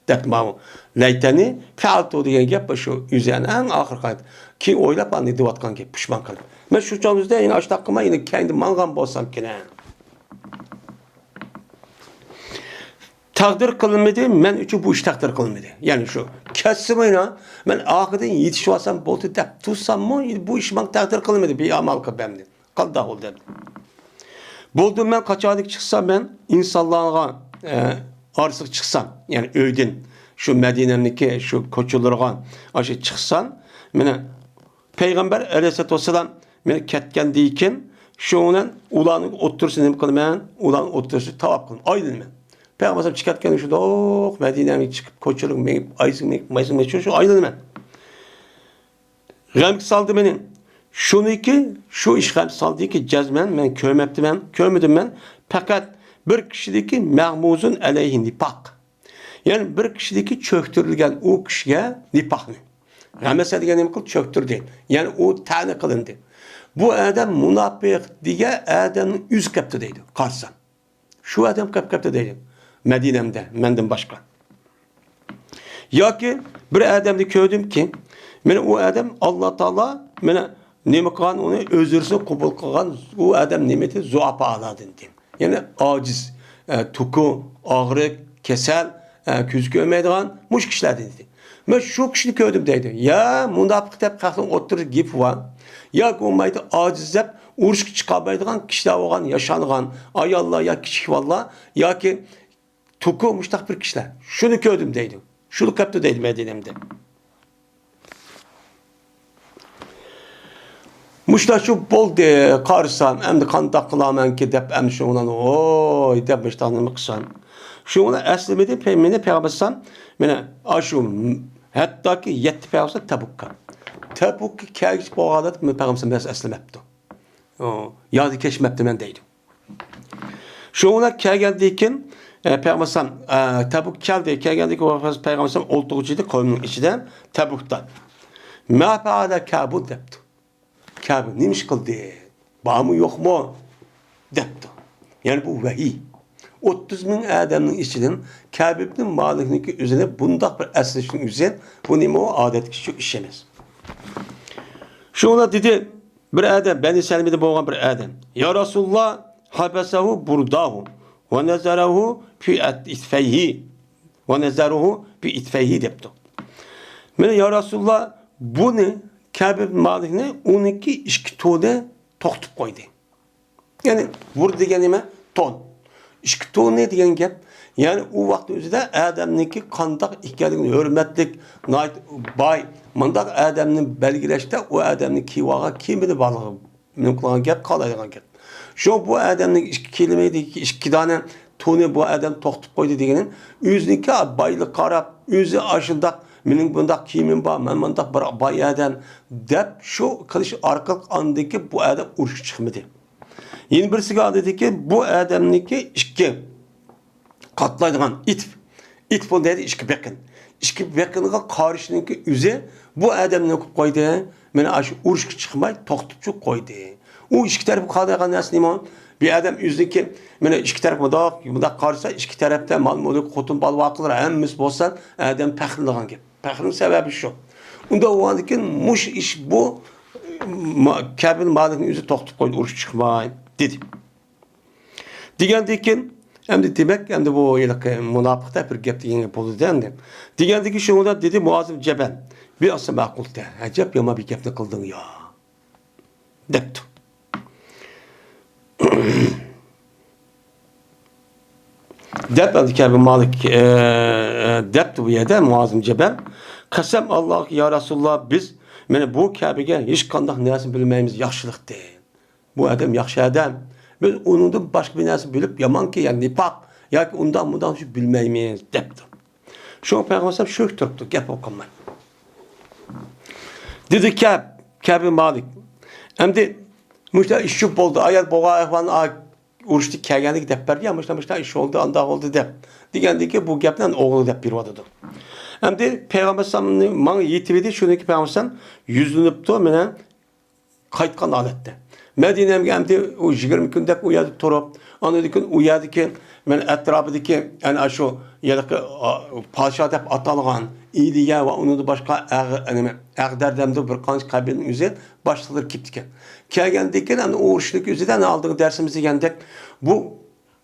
Dedim ama leyteni kalto diye gap şu üzerine en ahır kaydı. Ki oylap andı divatkan gap pişman kaldım. Ben şu çağımızda yine aç takıma yine kendi mangan bolsam ki ne? Takdir kılınmadı, men üçün bu iş takdir kılınmadı. Yani şu, kesimine, ben ahırdan yetişip alsam, boltu dep tutsam mı, bu iş bana takdir kılınmadı, bir amal kılınmadı. Kaldı oldu dedim. Buldum ben kaçadık çıksam ben, insanlığa arısık çıksam, yani öydün, şu Medine'deki şu koçularına aşı çıksam, bana Peygamber Aleyhisselatü Vesselam beni ketken deyken, şunun ulanık otursun dedim kılım, ulanık otursun tavap kılım, aydın ben. Peygamber çıkartken şu da Medine'ye çıkıp koçuluk ayısın şu aydın ben. Gam saldı beni. Şunu ki şu iş gam saldı ki cezmen ben kövmedim ben. Fakat bir kişideki mahmuzun aleyhi nifak. Yani bir kişideki çöktürülgen o kişiye nifakını. Gamese diye ne kıl çöktürdü. Yani o tane kılındı. Bu adam münafık diye adamın yüz kaptı deydi. Karsan. Şu adam kaptı deydi. Medine'mde, menden başka. Ya ki bir adamda gördüm ki, beni o adam Allah Teala beni nime kılan onu özürsün kabul kılan o adam nimeti zuapa aladın diyeyim. Yani aciz, tuku, ağrı, kesel, küz görmeydiğin muş kişilerden dedi. Ben şu kişini gördüm dedi. Ya münafık hep kalkın oturur gibi var. Ya ki olmaydı aciz hep uğruş çıkamaydıgan kişiler olan yaşanılan ay Allah ya kişi valla ya ki tuku müştak bir kişiler. Şunu gördüm deydim. Şunu kaptı deydim Medine'mde. Müştak şu bol de karısam hem de kandak kılamen ki dep hem şundan oy dep müştakını kısan. Şuna eslemedi peymeni peygambersam mene aşu hatta ki yetti peygambersa Tabukka. Tabukka kelgis boğalat mı peygambersam biraz eslemepti. Yadı keşmepti men deydim. Şuna kelgeldiyken Peygambersam Tabuk kelgeldiyken Peygambersam oltuğucuydu koyunun içinden Tabuk'tan. Ma fa'ala Kabul depti. Kabul neymiş kıldı? Bağ mı yok mu? Depti. Yani bu vahiy. 30 bin adamın içinden Kabe'nin malikindeki üzerine bunda bir esneşin üzerine bu neymi o adet kişi işlemez. Şuna dedi bir adam, Beni Selimi'de boğan bir adam. Ya Resulullah habesahu burdahu ve nezarahu fi itfeyhi ve nezarahu fi itfeyhi depti. Yani ya Resulullah bunu Kabe'nin malikine 12 işkitode toktup koydu. Yani vur diyenime ton. İşkito ne diyen gap? Yani o vakti özüde adamniki kandak ikkeligini hürmetlik, nait, bay, mandak adamın belgileşte o adamın kivağa kimidi balığı mümkün gap kalaygan gap. Şu bu adamın iki kelimeydi iki tane tonu bu adam toktup koydu diyenin yüzniki baylık karab, yüzü aşıldak benim bundak kimin var, ben bundak bir bay adam dep şu kılıç arkalık andaki bu adam uruş çıkmadı. Yeni birisi dedi ki bu adamniki iki katlaydıgan it bu dedi iki bekin. İki bekinga karşınınki üze bu adamını koydu. Meni aşı uruş çıkmay toktupçu koydu. U ikki taraf qadag'an narsa nima? Bir adam o'ziniki mana ikki taraf bundoq qarasa, ikki tarafda mol-mulk, xotin balvoqlar hammasi bo'lsa, adam faxrlangan gap. Faxrning sababi shu. Unda o'g'andikin mush ish bu Kabil Malikning o'zi to'xtab qo'ydi, urush chiqmay dedi. Degandan keyin endi demak, endi bu munofiqda bir gap degan bo'ldi endi. Degandan keyin shunda dedi Muazim Jabal, bir asl ma'qulda. Ajab yomon bir gapni qilding yo. Debdi. Deb Kabil Malik debdi bu yerda Muazim Jabal. Qasam Allah ya Rasulullah biz mana bu Kabe'ga hech qanday narsa bilmaymiz, yaxshilikdi. Bu adam yaxshi adam. Biz onundan başka bir narsa bilib yamanki yani nifaq yoki undan shu bilmaymiz debdi. Shu payg'ambar sho'k turibdi, gap o'qimay. Dedi Kabil Malik. Endi mushta ish shu bo'ldi. Ayol bo'g'a ahvolni urushdi kelganlik deb berdi, mushta ish oldu, anda oldu deb. Degandiki bu gapdan o'g'li deb berdi. Endi payg'ambar sallamning menga yetib edi, shuniki payg'ambar yuzlanibdi, meni qaytgan holatda. Medine'mga endi o 20 kundek u yerda turib, anadiki u yerdagi men atrofidagi ana shu yerdagi podsho deb atalgan Iliya va undan boshqa Ag'dardamda bir qancha qabilning o'zi boshliqlar kelib ekan. Kelgandan keyin ana urushlik o'zidan oldingi darsimiz degandek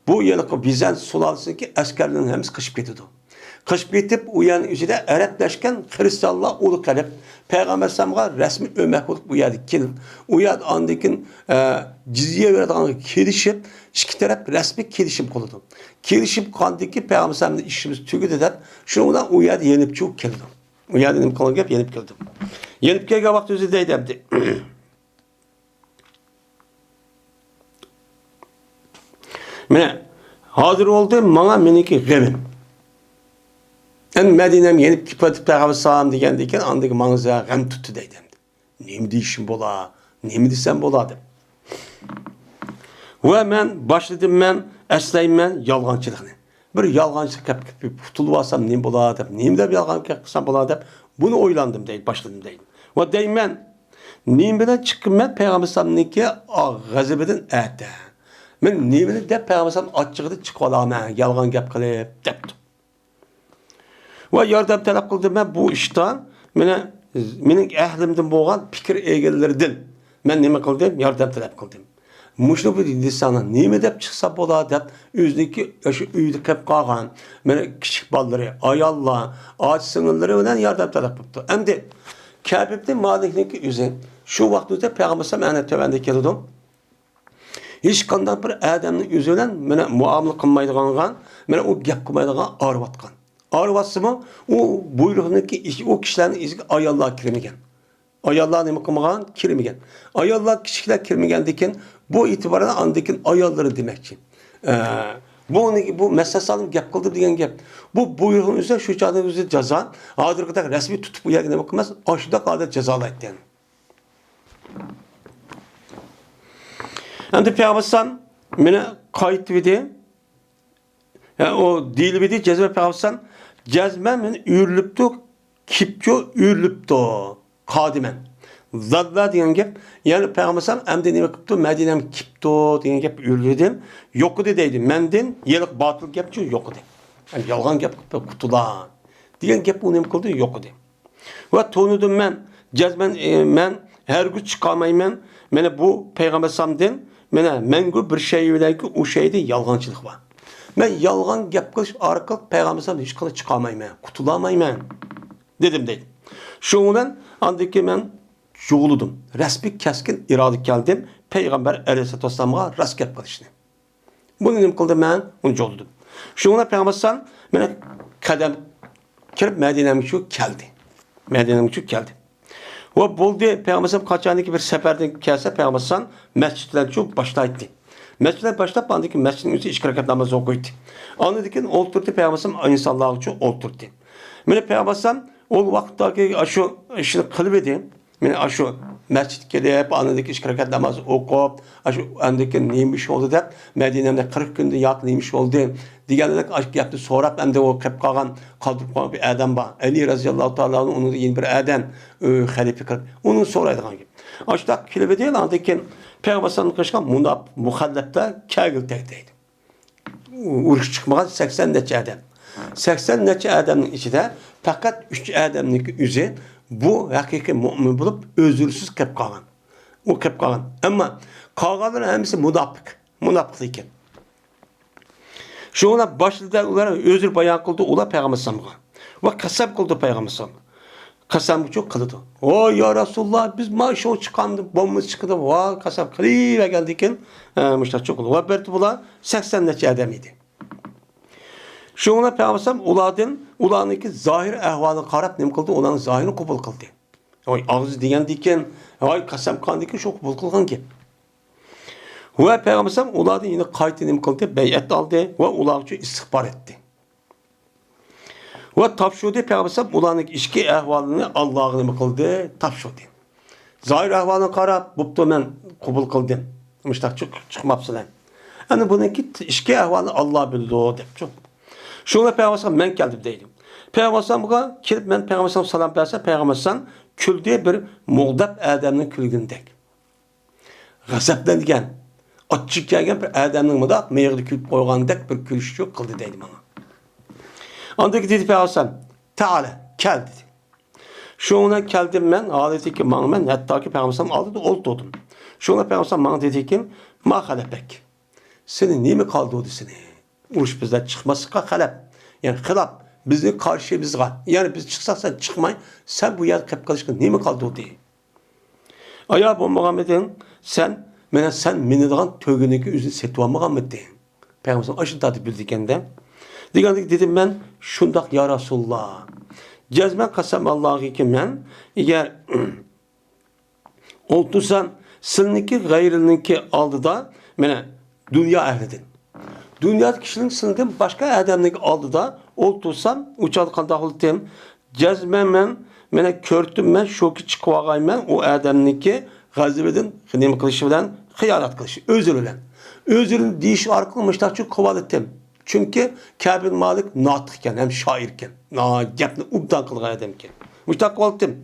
bu yerdagi Bizans sulolasidagi askarlarning hammasi qishib ketdi. Qışıp bitip uyan üzere Araplaşkan Hristiyanlar ulu kalıp Peygamber Sam'a resmi ömek olup uyadı kelin. Uyad andakin cizye verdiğin kelişip iki taraf resmi kelişim koludu. Kelişim kandaki Peygamber Sam'ın işimiz tügüdü de şundan uyad yenip çok keldi. Uyad yenip kalan gap yenip geldi. Yenip gelge vakti özü deydemdi. Mene hazır oldu bana meniki gevim. En Medine'm yenip kipatip Peygamber sallam degandeki andaki manıza gam tuttu deydim. Nemi deyişim bola, nemi desem bola dedim. Ve men başladım men eslayım yalgancılıkını. Bir yalgancılık yapıp tutulup alsam nemi bola dedim. Nemi de bir yalgancılık yapsam bola dedim. Bunu oylandım deydim, başladım deydim. Ve deyim men nemiden çıkım men Peygamber sallam'niki gazibeden ete. Men nemini de Peygamber sallam açıkıda çıkıp alam yalgan gap kılıp deptim. Ve yardım talep kıldım ben bu işten mening ahlimden bo'lgan fikr egalaridan men nima qildim? Yordam talep qildim. Mushnu bir insonni nima deb chiqsa bo'ladi deb o'ziniki shu uyda qolib qolgan mana kichik bolalari, ayollar, och singillari bilan yordam talep qilibdi. Endi Kabibning Malikniki o'zi shu vaqtda payg'ambar sallam ana tövanda keldim. Hech qanday bir odamning o'zi bilan mana muomala qilmaydigan, mana u gap qilmaydigan arvatgan. Arvası mı? O buyruğundaki o kişilerin izgi ayallığa kirmegen. Ayallığa nemi kılmagan? Kirmegen. Ayallığa kişiler kirmegen deken bu itibarına andakin ayalları demekçi. Bu mesele salim gap kıldı degen gap. Bu buyruğun üzerine şu çağda üzerine ceza. Adır kadar resmi tutup bu yerine bakılmaz. Aşıda kadar cezalı etti yani. Hem de Peygamber beni kayıt vidi. Yani o dil vidi cezbe Peygamber Cezmen ürlüptü, kipço ürlüptü, kadimen. Zadla diyen gep, yani Peygamber sallam emde nime kiptu, Medine'm kiptu diyen gep ürlüdüm. Yok deydim, mendin, yelik batıl gepço yok de. Yani yalgan gep kutula. Diyen gep bu nime kıldı, yok de. Ve tonudum ben, cezmen, men her gün çıkamayım men, bu Peygamber sallam'den, mengü bir şey öyleyki, o şeyde yalgancılık var. Ben yalgan gap qilish orqali Peygamber sallam hech qilib chiqolmayman, qutulamayman dedim deydi. Shu bilan andiki men yo'g'lidim. Rasmi keskin iroda keldim Peygamber alayhisolatu vasallamga rast gap qilishni. Buni nima qildim men? Uni yo'g'lidim. Shu bilan Peygamber sallam meni qadam kirib Medine'mga shu keldi. Medine'mga shu keldi. Va bo'ldi Peygamber sallam qachoniki bir safardan kelsa Peygamber sallam masjidlarga shu boshlaydi. Mescidler başlap andaki mescidin üstü 2 rekat namaz okuydu. Anladıkken oturdu Peygamber sallam insanlar için oturdu. Mene Peygamber sallam o vakitteki şu işini kılıp edin. Mene şu mescid kelib, anadaki 2 rakat namoz o'qib, shu andaki nima ish bo'ldi deb, Madinada 40 kunda yo'q nima ish bo'ldi deganlik ash gapni so'rab, endi o qilib qolgan, qoldirib qolgan bir odam bor. Ali roziyallohu taolo uni yeni bir odam, xalifa qilib, uni so'raydigan gap. Ashda kelib deydi, andakin Peygamber'in qilgan munab muhallabda kagiltek deydi. Urush chiqmagan 80 necha odam. 80 necha odamning ichida faqat 3 odamning o'zi bu haqiqiy mu'min bo'lib, o'zursiz qilib qolgan. U qilib qolgan. Ammo qolganlar hammasi munofiq. Munofiq ekan. Shuna boshida ular o'zir bayon qildi, ular payg'ambarga. Va qasam qildi payg'ambarga. Qasam çok qildi. O ya Rasulullah biz maşo chiqamdi, bombamiz chiqdi. Va qasam qilib ekandikin, mushta çok qildi. Va berdi bular 80 necha odam edi. Şuna payg'ambar ularniki zohir ahvolini qarab nim qildi, ularning zohirini qabul qildi. Oy og'iz degandikin, oy qasam qandikin shu qabul qilgan gap. Va payg'ambar ularni yine qayta nim qildi, bay'at oldi va ular uchun istig'for etdi. Va topshirdi payg'ambar ularning ichki ahvolini Allohga nim qildi, topshirdi. Zohir ahvolini qarab, bo'pti men qabul qildim. Mushtaq chiqmabsizlar. Ana buniki ichki ahvolini Alloh bildi deb. Şuna Peygamber'e men geldim deydim. Peygamber'e kelip men Peygamber'e salam verse Peygamber'e küldü bir muğdab adamın külgündek. Gazaplangan, açık gelgen bir adamın mıda meyirdi külüp koygandak bir külüşçü kıldı deydim ona. Andaki dedi Peygamber, Teala, gel dedi. Şuna geldim ben, aleti ki bana ben, hatta ki Peygamber'e aldı da oldum. Şuna Peygamber bana dedi ki, ma halepek. Senin niye mi kaldı oldu seni? Uruş bizden çıkmasıqa halep. Yani hilap bizni karşı bizga. Yani biz çıksak sen çıkmay. Sen bu yer kep kalışkın. Ne mi kaldı o diye. Aya bu Muhammed'in sen menediğin tövgüneki üzün setuva Muhammed deyin. Peygamber aşın tadı bildikken de. Dedim ben şundak ya Resulullah. Cezmen kasem Allah'ı ki ben eğer oltursan sınıki gayrininki aldı da dünya ehledin. Dünya kişinin sınırdım başka adamlık aldı da oltursam uçadı kandahıldım. Cezmemen mene körtüm men şoki çıkvagaymen o adamlıki gazibedin hınim kılışı bilen hıyalat kılışı özür bilen. Özürün deyişi arkalımışlar çok kovalıttım. Çünkü Kâb-ül Malik natıkken hem şairken. Gapni ubdan kılgan adamken. Müştak kovalıttım.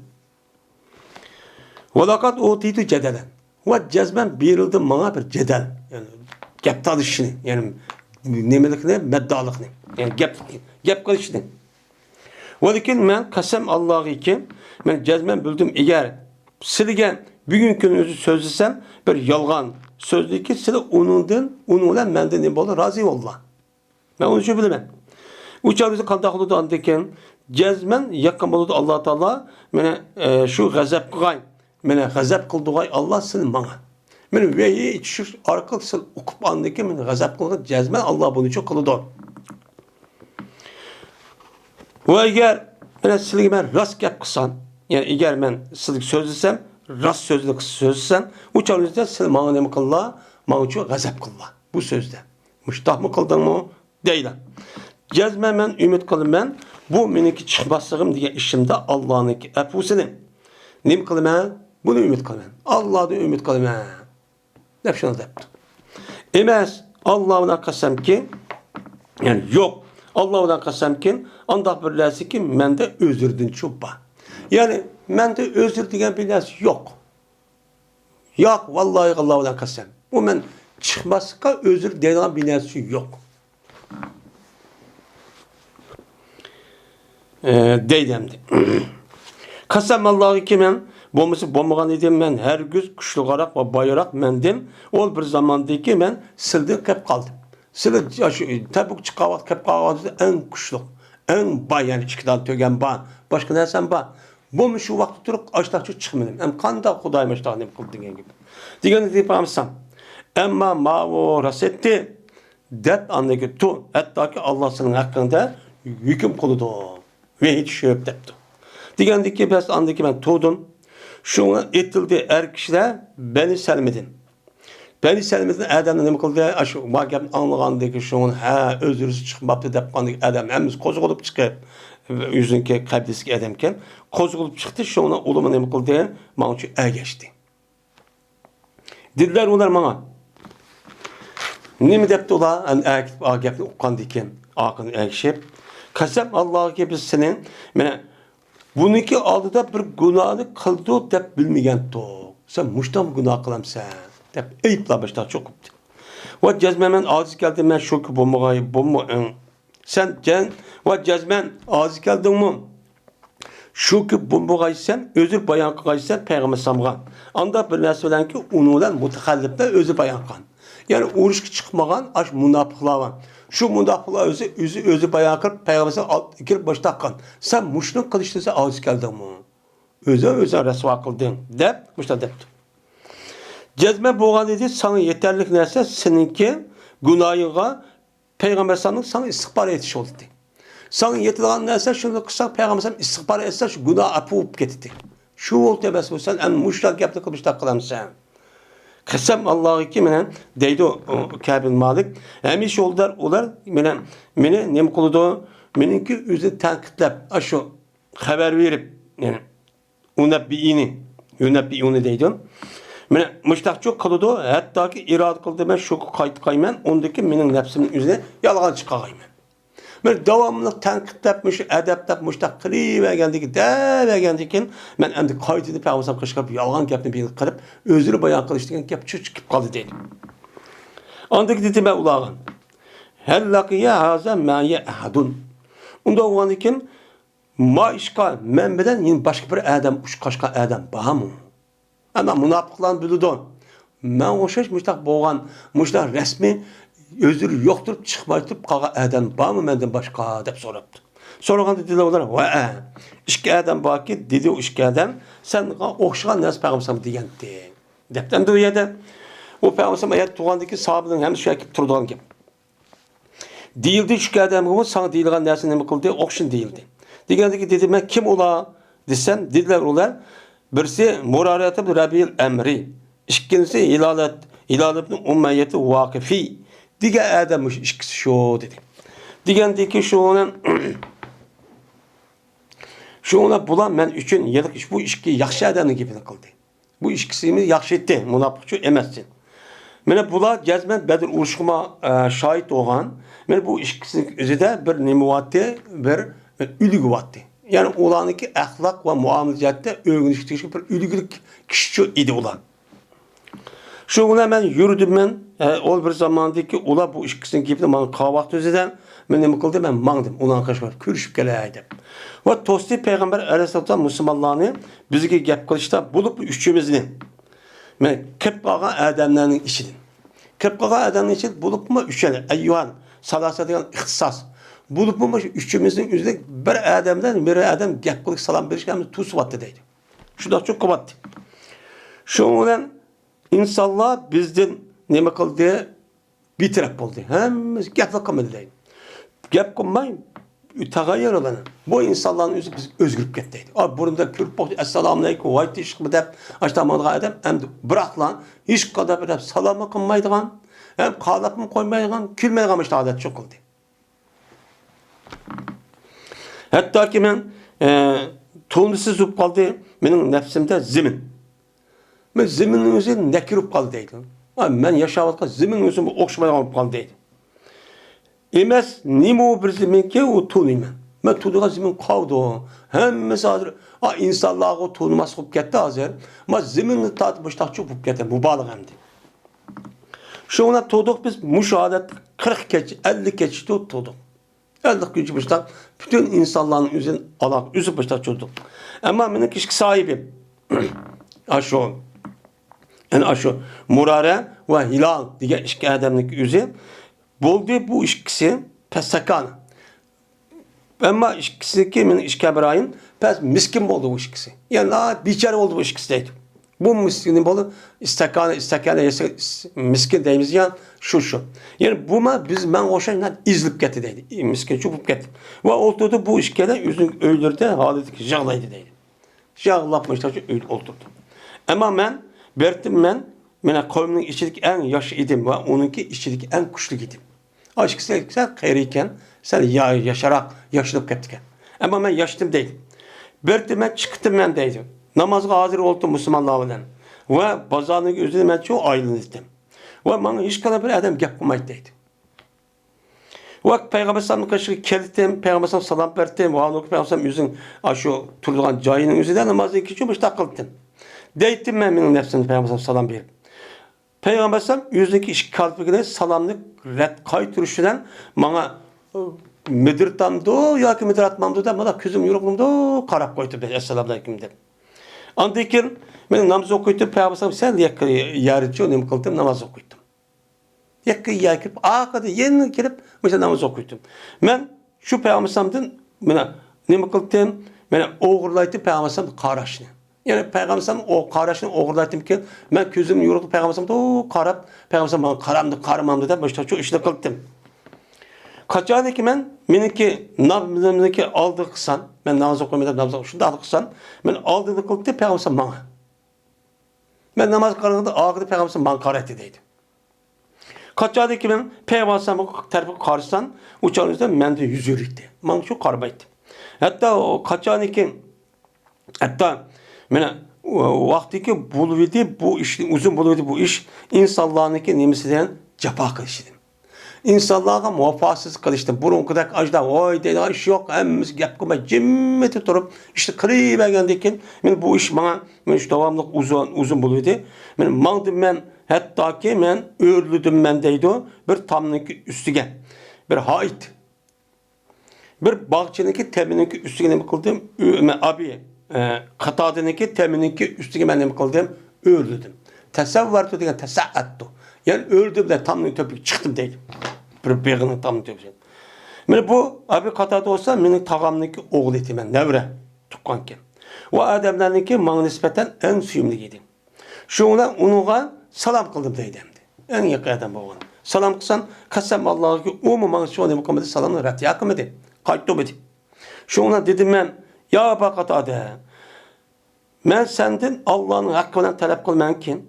Velakat o tiydi cedelen. Ve cezmen birildi bana bir cedel. Yani gap talışını yani nemelikni, meddalıkni. Yani gap kılışını. Velakin men kasem Allah'ı ki men cezmen bildim eğer silgen bugün gününüzü sözlesem bir yalgan sözlü ki sile onunla menden ne olur razı ollah. Ben onu şu bilemem. Uçağımızı kandaklıdı andeken cezmen yakın oldu Allah Teala mene şu gazap kılgay mene gazap kıldıgay Allah senin bana. Mene veyi içişir arkalık sil okup andeken mene gazap kılgay cezmen Allah bunu çok kılıdı. Ve eğer mene silgi ben rast gap kısan yani eğer ben silgi sözlesem rast sözlü sözlesem uçağımızda sil bana ne kıllah bana çok gazap kıllah bu sözde. Müştah mı kıldın mı? Değil. Cezme men ümit kılım ben bu meniki çıkmasığım diye işimde Allah'ın epusunu. Ne kılım ben? Bunu ümit kılım ben. Allah'da ümit kılım ben. Ne şunu da yaptım. Emez Allah'ına kasem ki yani yok Allah'ına kasem ki andak bir lesi ki mende özürdün çubba. Yani mende özür diyen bir lesi yok. Yok vallahi Allah'ına kasem. Bu men çıkmasıka özür diyen bir lesi yok. Deydemdi. Kasam Allah'ı ki men bombası bombagan edim men her güz kuşluğarak ve bayarak mendim. Ol bir zamandaki men sildi kep kaldım. Sildi tabuk çıkavat kep kaldı en kuşluk. En bay yani çıkıdan tögen ban. Başka neresen ban. Bu şu vakti durup açtakçı çıkmadım. Hem kanda Kudaymış da ne kıldı gibi. Diğer deyip amsam. Emma ma'u rasetti. Dep andaki tu. Hatta ki Allah senin hakkında hüküm kılıdı. Ve hiç şey yok depti. Diğerindeki ki ben andaki ben tuğdum. Şuna etildi er kişiler beni selmedin. Beni selmedin adamın ne kıldı? Aşı vakit anlığandaki şunun özürüsü çıkmaptı dep andaki adam hemiz kozuk olup çıkıp yüzünki kabdesiga adamken qo'zg'ilib chiqdi. Shuni ulimi nima qildi? Menga shu ergashdi. Dedilar ular menga. Nima debdi ular? A gapni uqqandan keyin aqin ergashib, qasam Allohga biz sening mana buniki oldida bir gunohni qildi deb bilmagandik. Sen mushtam gunoh qilamsan deb ayblab boshqa cho'qibdi. Va jazman ojiz keldim men shu bo'lmag'ay sen jan va jazman ojiz keldingmi? Shu ki bo'lmag'aysan o'zi bayon qilgaysan payg'ambar samg'an. Anda bir narsa bilanki uni bilan mutaxalliflar o'zi bayon qilgan. Ya'ni urushga chiqmagan ash munofiqlar. Shu munofiqlar o'zi bayon qilib payg'ambarga kirib bosh taqqan. Sen mushrik qilishda ojiz keldingmi? O'zi rasvo qilding deb mushta debdi. Cezme bo'lgan dedi, sana yeterlik narsa seninki gunohiga payg'ambar sallallohu sana istig'for etish bo'ldi. Sana yetilgan narsa shuni qilsa payg'ambar sallallohu istig'for etsa shu gunoh afu bo'lib ketdi. Shu bo'ldi emas bo'lsan, an mushrik gapni qilib taqqilamsan. Qasam Allohga men deydi Kabil Malik, hamisha ular meni nima qildi? Meniki o'zi tanqidlab, shu xabar berib, ya'ni unabbiini deydi. Mene müştakçı kılıdı, hatta ki irad kıldı ben şu kayman, ondaki benim nefsimin üzerine yalgan çıkayım. Ben devamlı tenkit etmiş, edep etmiş, takribe geldik ben endi kayıt edip Peygamber kışkırıp yalgan gapni bir kırıp özürü bayan kılıştıkken gap çıkıp kaldı değil. Andaki dedi ben ulağın. Hel lakiye haza ma'ye ahadun. Onda ulanırken ma işgal men bilen yine başka bir adam, başka adam bahamı. Ama münafıklar bildi. Men o'xshash mushtaq bo'lgan, mushtaq rasmiy o'ziri yo'q turib chiqmay turib qolgan adam bormi mendan boshqa deb so'rabdi. So'raganda dedilar ular, "Va, ikki adam borki, dedi u ikki adam, senga o'xshagan narsa payg'ambar degandi." Debdan bu yerda u payg'ambar ayat tug'andiki sahobaning ham shu kelib turadigan gap. Deyildi ikki adamga sana deyilgan narsa nima qildi? O'xshin deyildi. Degandiki dedi men kim ular desam, dedilar ular birisi Murariyat ibn Rabi'l Emri, ikincisi Hilal ibn Umayyet Vaqifi. Diğer adam ikisi şu dedi. Degandiki şuna bulan men üçün yılıq bu ikki yaxshi adamni gapini qildi. Bu ikkisini yaxshi etdi, munofiqchi emassin. Mene bular jazman Badr urushiga shohid bo'lgan. Men bu ikkisining o'zida bir nima bo'tdi, bir ulug' bo'tdi. Yani ulaniki ahlak ve muameliyette öğrenişteki bir ülgülük kişi idi ulan. Şuna ben yürüdüm o bir zamandaki ula bu ikisinin gibi bana kahvaltı özeden ben ne kıldı ben mangdım ulan kaşlar görüşüp geleydim. Ve tosti peygamber Aleyhisselam Müslümanlarını bizge gap kılışta bulup üçümüzün ben kıpkağa adamların işidin. Kıpkağa adamların işi bulup mu üçene eyyuhan salasa diyen ihtisas. Bulup mu üçümüzün üzerinde bir adam gap kılık salam verişkemiz tusu vattı deydi. Şu da çok kubattı. Şundan insanlar bizden ne kıldı bir taraf oldu. Hemiz gap kılmadı deydi. Gap kılmayın. Tagayyar olanı. Bu insanların üzerinde biz özgürlük gettiydi. Abi burunda Kürt boğdu. Esselamu aleyküm. Vayt işik mi deyip açtamadığı adam hem de bırak lan. Hiç kadar bir salama kılmaydıgan. Hem kalap mı koymaydıgan. Külmeydigan işte adet çok oldu. Hatta ki ben tuğlusu zup kaldı. Benim nefsimde zimin. Ben ziminin üzerinde nekirip kaldı deydi. Ben yaşavatka ziminin üzerinde okşamaydıgan kaldı deydi. Emes nima o bir zimin ki o tuğluyum ben. Ben tuğluğa zimin kavdu. Hem mesela insanlar o tuğlumas kup gitti hazır. Ama ziminini tatmışlar çok kup gitti. Mübalık hem de. Şuna tuğduk biz müşahadet 40 geç, 50 geç tuğduk. 50 gücü başlar. Bütün insanların üzerine alak, üzü başlar tuğduk. Ama benim kişi sahibim. Aşu. Yani aşu. Murare ve Hilal diye iki adamlık yüzü. Buldu bu ikisi pesakan. Ama ikisi kimin işkebrayın pes miskin oldu bu ikisi. Yani biçare oldu bu ikisi deydi. Bu miskinin bolu istekane miskin deyimiz yani şu. Yani buna ben o şeyden izlip getti deydi. Miskin çubup getti. Ve oturdu bu işkede yüzünü öldürdü. Halideki jağlaydı deydi. Jağlapmışlar ki oturdu. Ama ben kavminin içindeki en yaşı idim ve onunki içindeki en kuşluk idim. Aşkı sen gayriyken sen yaşarak yaşlanıp kettiken. Ama ben yaştım değil. Bir ben çıktım ben deydi. Namazga hazır oldum Müslümanlar bilen. Ve bazarlık üzerine ben çok ayrıldım. Ve bana hiç kadar bir adam gap kılmaydı deydi. Ve Peygamber sallallahu aleyhi ve sellem keldim, Peygamber sallallahu salam verdim. Ve Peygamber sallallahu yüzün şu turduğun cayının üzerinde namazı iki çubuk takıldım. Deydim ben benim nefsimi Peygamber sallallahu salam verip. Peygamber sallallahu yüzdeki iş kalbine salamlık red kaytırışından bana müdür tamdı ya ki müdür atmamdı da bana küzüm yoruklumdu karab koydu. Esselamu aleyküm dedim. Andikin ben namaz okuyordum. Peygamber sallallahu sen yakı yarıcı olayım kıldım namaz okuyordum. Yakı yakıp akıda yeni girip mesela namaz okuyordum. Ben şu Peygamber sallallahu ne kıldım? Ben oğurlaydım Peygamber sallallahu karaşını. Yani Peygamber sallallahu o karaşını oğurlaydım ki ben küzüm yoruldu Peygamber sallallahu karab Peygamber sallallahu karamdı karamamdı da başta çok işle kıldım. Kaçadı ki ben meniki namazımdaki aldı kısan ben namaz okumadım namaz okudum şunu aldı kısan ben aldığını kıldı Peygamber sallallahu bana. Ben namaz kılında ağırdı Peygamber sallallahu bana karet edeydi. Kaçadı ki ben Peygamber sallallahu tarafı karşısan uçağın üzerinde ben de yüzürüktü. Bana çok karbaydı. Hatta o kaçadı ki hatta ben vaktiki buluvidi bu iş uzun buluvidi bu iş insanlarınki nimesinden cepa kılıştım. İnsanlarga muvaffaqsız qilishdi. Burunqidek ajda oy dedi iş yok. Hemmimiz gap qilmay jimmeti turib işte qilib men bu ish bana men shu davomli uzun bo'ldi. Men mangdim men hattoki men o'rlidim men deydi bir tomniki ustiga bir hayit bir bog'chiniki teminiki ustiga nima qildim? Men abi qatodiniki teminiki ustiga men nima qildim? O'rlidim. Tasavvurtu degan tasaattu. Yani öldüm de tam töpük çıktım değil. Bir beğenin tam töpük. Men bu abi katada olsa mening tağamniki oğul eti men nevre tuqqanken. O adamlarniki bana nispeten en suyumli idi. Şuna unuğa salam kıldım deydimdi. En yakın adam bu. Salam kılsan kasam Allah'a ki o mu bana şu ne mukamede salamını ret yakmadı. Kayıttı dedi. Şuna dedim ben ya bak katada. Men senden Allah'ın hakkını talep kılman kim?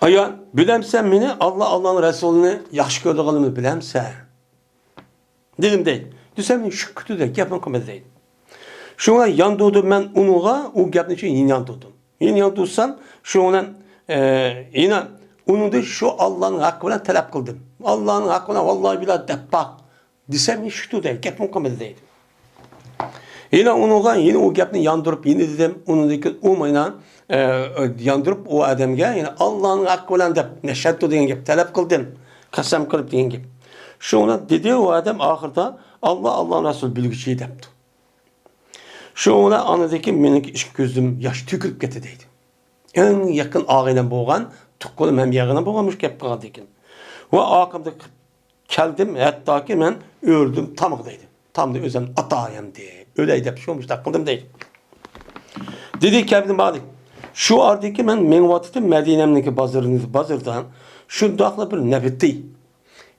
Aya bilemsen beni Allah'ın Resulüne yaxşı gördüğünü bilemsen. Dedim değil. Desem şu kötü de yapın komedi değil. Şuna yandırdım ben unuğa o yapın için yine yandırdım. Yine yandırsam şuna yine onu da şu Allah'ın hakkına talep kıldım. Allah'ın hakkına vallahi billahi de bak. Desem şu kötü de yapın komedi değil. Yine unuğa yine o yapını yandırıp yine dedim onundaki olmayına yandırıp o adamga yani Allah'ın hakkı olan deb neşettu degan gap talep kıldım. Qasam qilib degan gap. Şuna dedi o adam ahirda Allah'ın Resulü bilgiçi debdi. Şuna anadaki meniki iş gözüm yaş tükürüp ketdi deydi. En yakın ağayla bolgan tuqqulum hem yağına bolganmış gap qildi ekan. Ve aqibda keldim hattaki men öldüm tamıq deydi. Tam da özüm atayım diye. Öyle deb şomuş qildim deydi. Dedi keldim badi. Şu ardaki ben menvatı Medine'mdeki bazırdan şu dağla bir nebeti.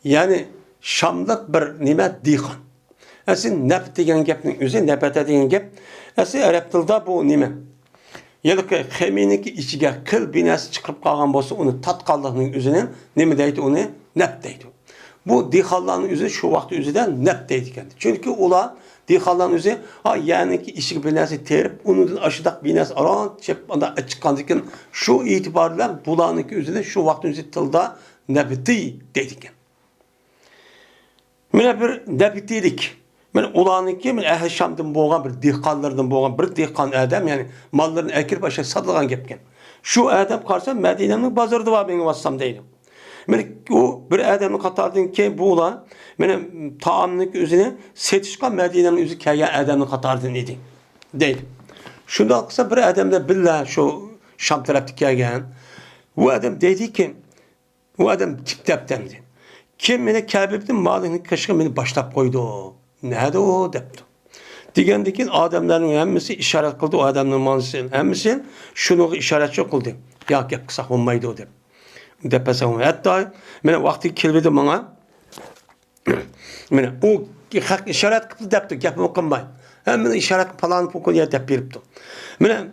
Yani Şamlık bir nimet diğan. Aslında nebet degen gapning özü nebete degen gap. Aslında Arap tilida bu nima? Yani ki xeminiki ichiga qil binasi chiqib qolgan bo'lsa, uni tatqanlikning o'zidan nima deydi uni? Neb deydi. Bu dehqonlarning o'zi shu vaqt o'zidan neb deydi ekan. Chunki ular dehqonlarning o'zi yani ki ishga binasi terib, unidan ashidaq binasi aron chep anda chiqqan ekan. Shu e'tibor bilan bularniki o'zida shu vaqt o'zi tilda nebti deydi ekan. Mana bir nebtilik. Men ularniki men ahli Şamdan bo'lgan bir dehqonlardan bo'lgan bir dehqon adam, yani mallarni ekirib aşağı sotilgan gapkan. Shu adam qarsa Madinaning bozorida bor menga vassam deydi. Men o bir adamning qatoridan keyin bular meni taomning o'zini setishga Madinaning o'zi kelgan adamning qatoridan edi deydi. Shunda qilsa bir adamda billa shu Sham tarafga kelgan. Bu adam deydiki, bu adam kitapdan dedi. Kim meni Kabibning malini qishga meni boshlab qo'ydi. Nerede o depti. Degendikin adamların hemmisi işaret kıldı o adamın manzısının. Hemmisi şunu işaretçi kıldı. Ya gap kısa olmaydı o dep. Depese olmaydı. Hatta bana vakti kilvedi bana. Bana o hak işaret kıldı depti. Gapımı kılmay. Hemen işaret falan pokunya dep biripti. Bana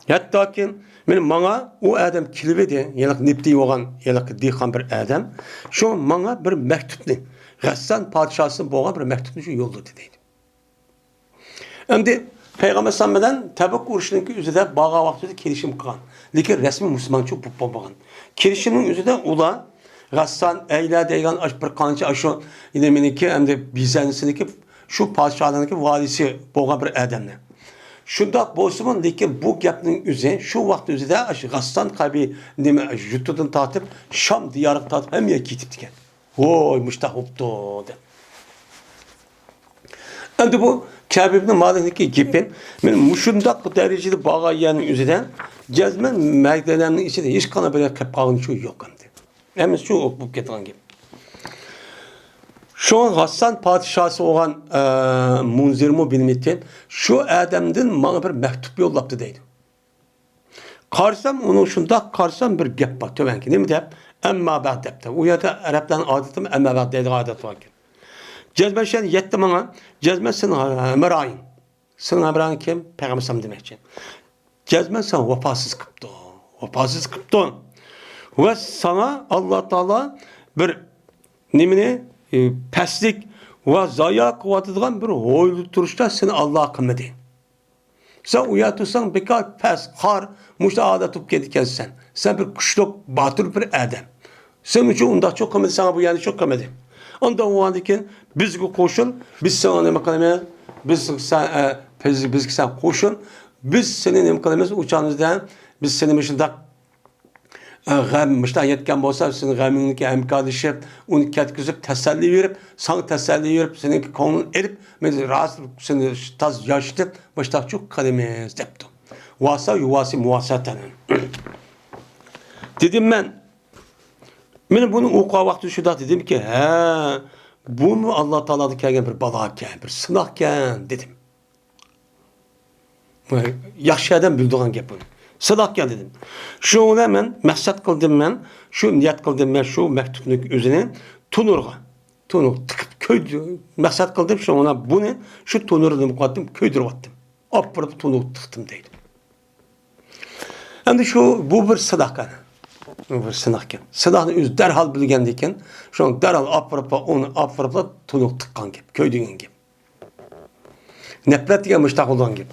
hatta ki bana o adam kilvedi. Yalak nipti olan yalak dihan bir adam. Şu bana bir mektupni. Gassan padişahsının boğan bir mektubunu şu yolladı deydi. Endi Peygamber Sallallahu Tebuk uruşununki üzerinde bağa vaxtida kelişim qilgan. Lekin resmi musulmoncha bo'lmagan. Kelishimning üzerinde ular Gassan Eyla degan bir qancha shu meniki endi Bizansiniki şu padişahlarınki valisi bo'lgan bir adamlar. Şundaq bo'lsa-mu, lekin bu gapning o'zi shu vaqt o'zida Gassan qabi nima yutudan tortib Sham diyoriga tortib hammaga ketibdi ekan. Voy, mushtaq bo'pti deb. Endi bu Ka'b ibn Malik'niki gapi men mushundaq darajada bag'ayanning o'zidan jazman magdalamning ichida hech qanday bir qilib qolgan shu yo'q endi. Emas shu bo'lib ketgan gap. Şu an Gassan padişahı olan Munzirmu bilmekten şu adamdan bana bir mektup yolladı deydi. Karsam onun şunda karsam bir gap var tövenki ne mi deyip emma ba'd deyip. O ya da Arapların adeti mi emma ba'd deydi adet var ki. Cezben şey yetti bana cezben sen Emrahim. Sen Emrahim kim? Peygamber Sam demek için. Cezben sen vefasız kıptı. Vefasız kıptı. Ve sana Allah Teala bir nimini peslik ve zaya kuvvetlediğin bir hoylu turuşta seni Allah'a kımmedi. Sen uyatursan bekar pes, kar, muşta adet tutup gidiken sen. Sen bir kuşluk, batır bir adam. Sen için onda çok kımmedi, sana bu yani çok kımmedi. Ondan o andaki biz koşun, biz sana ne makaleme, biz sen koşun, biz senin ne makalemiz uçağınızdan, biz senin başında g'am mishta yetgan bo'lsa seni g'amingni hamkorlashib uni ketkizib tasalli berib san tasalli berib sening ko'nglin erib men rost seni taz yoshitib boshdoqchi qilamiz debdi vasa yuvasi muvasatan dedim men buni o'qigan vaqtida shunday dedim ki ha bu mu Allah Teala'dan kelgan bir balo ekan bir sinoq ekan dedim yaxshi adam bildigan gap bu Sıdak gel dedim. Şunu hemen maksat kıldım ben. Şu niyet kıldım ben şu mektubun üzerine tunurga. Tunur tıkıp köydü. Maksat kıldım şuna bunu şu tunurunu koydum köydürüp attım. Apırıp tunur tıktım deydim. Hem de şu bu bir sıdak yani. Bu bir sıdak yani. Sıdakını öz derhal bilgendiyken şu an derhal onu apırıp tunur tıkkan gibi. Köydüğün gibi. Nefret diye müştak olan gibi.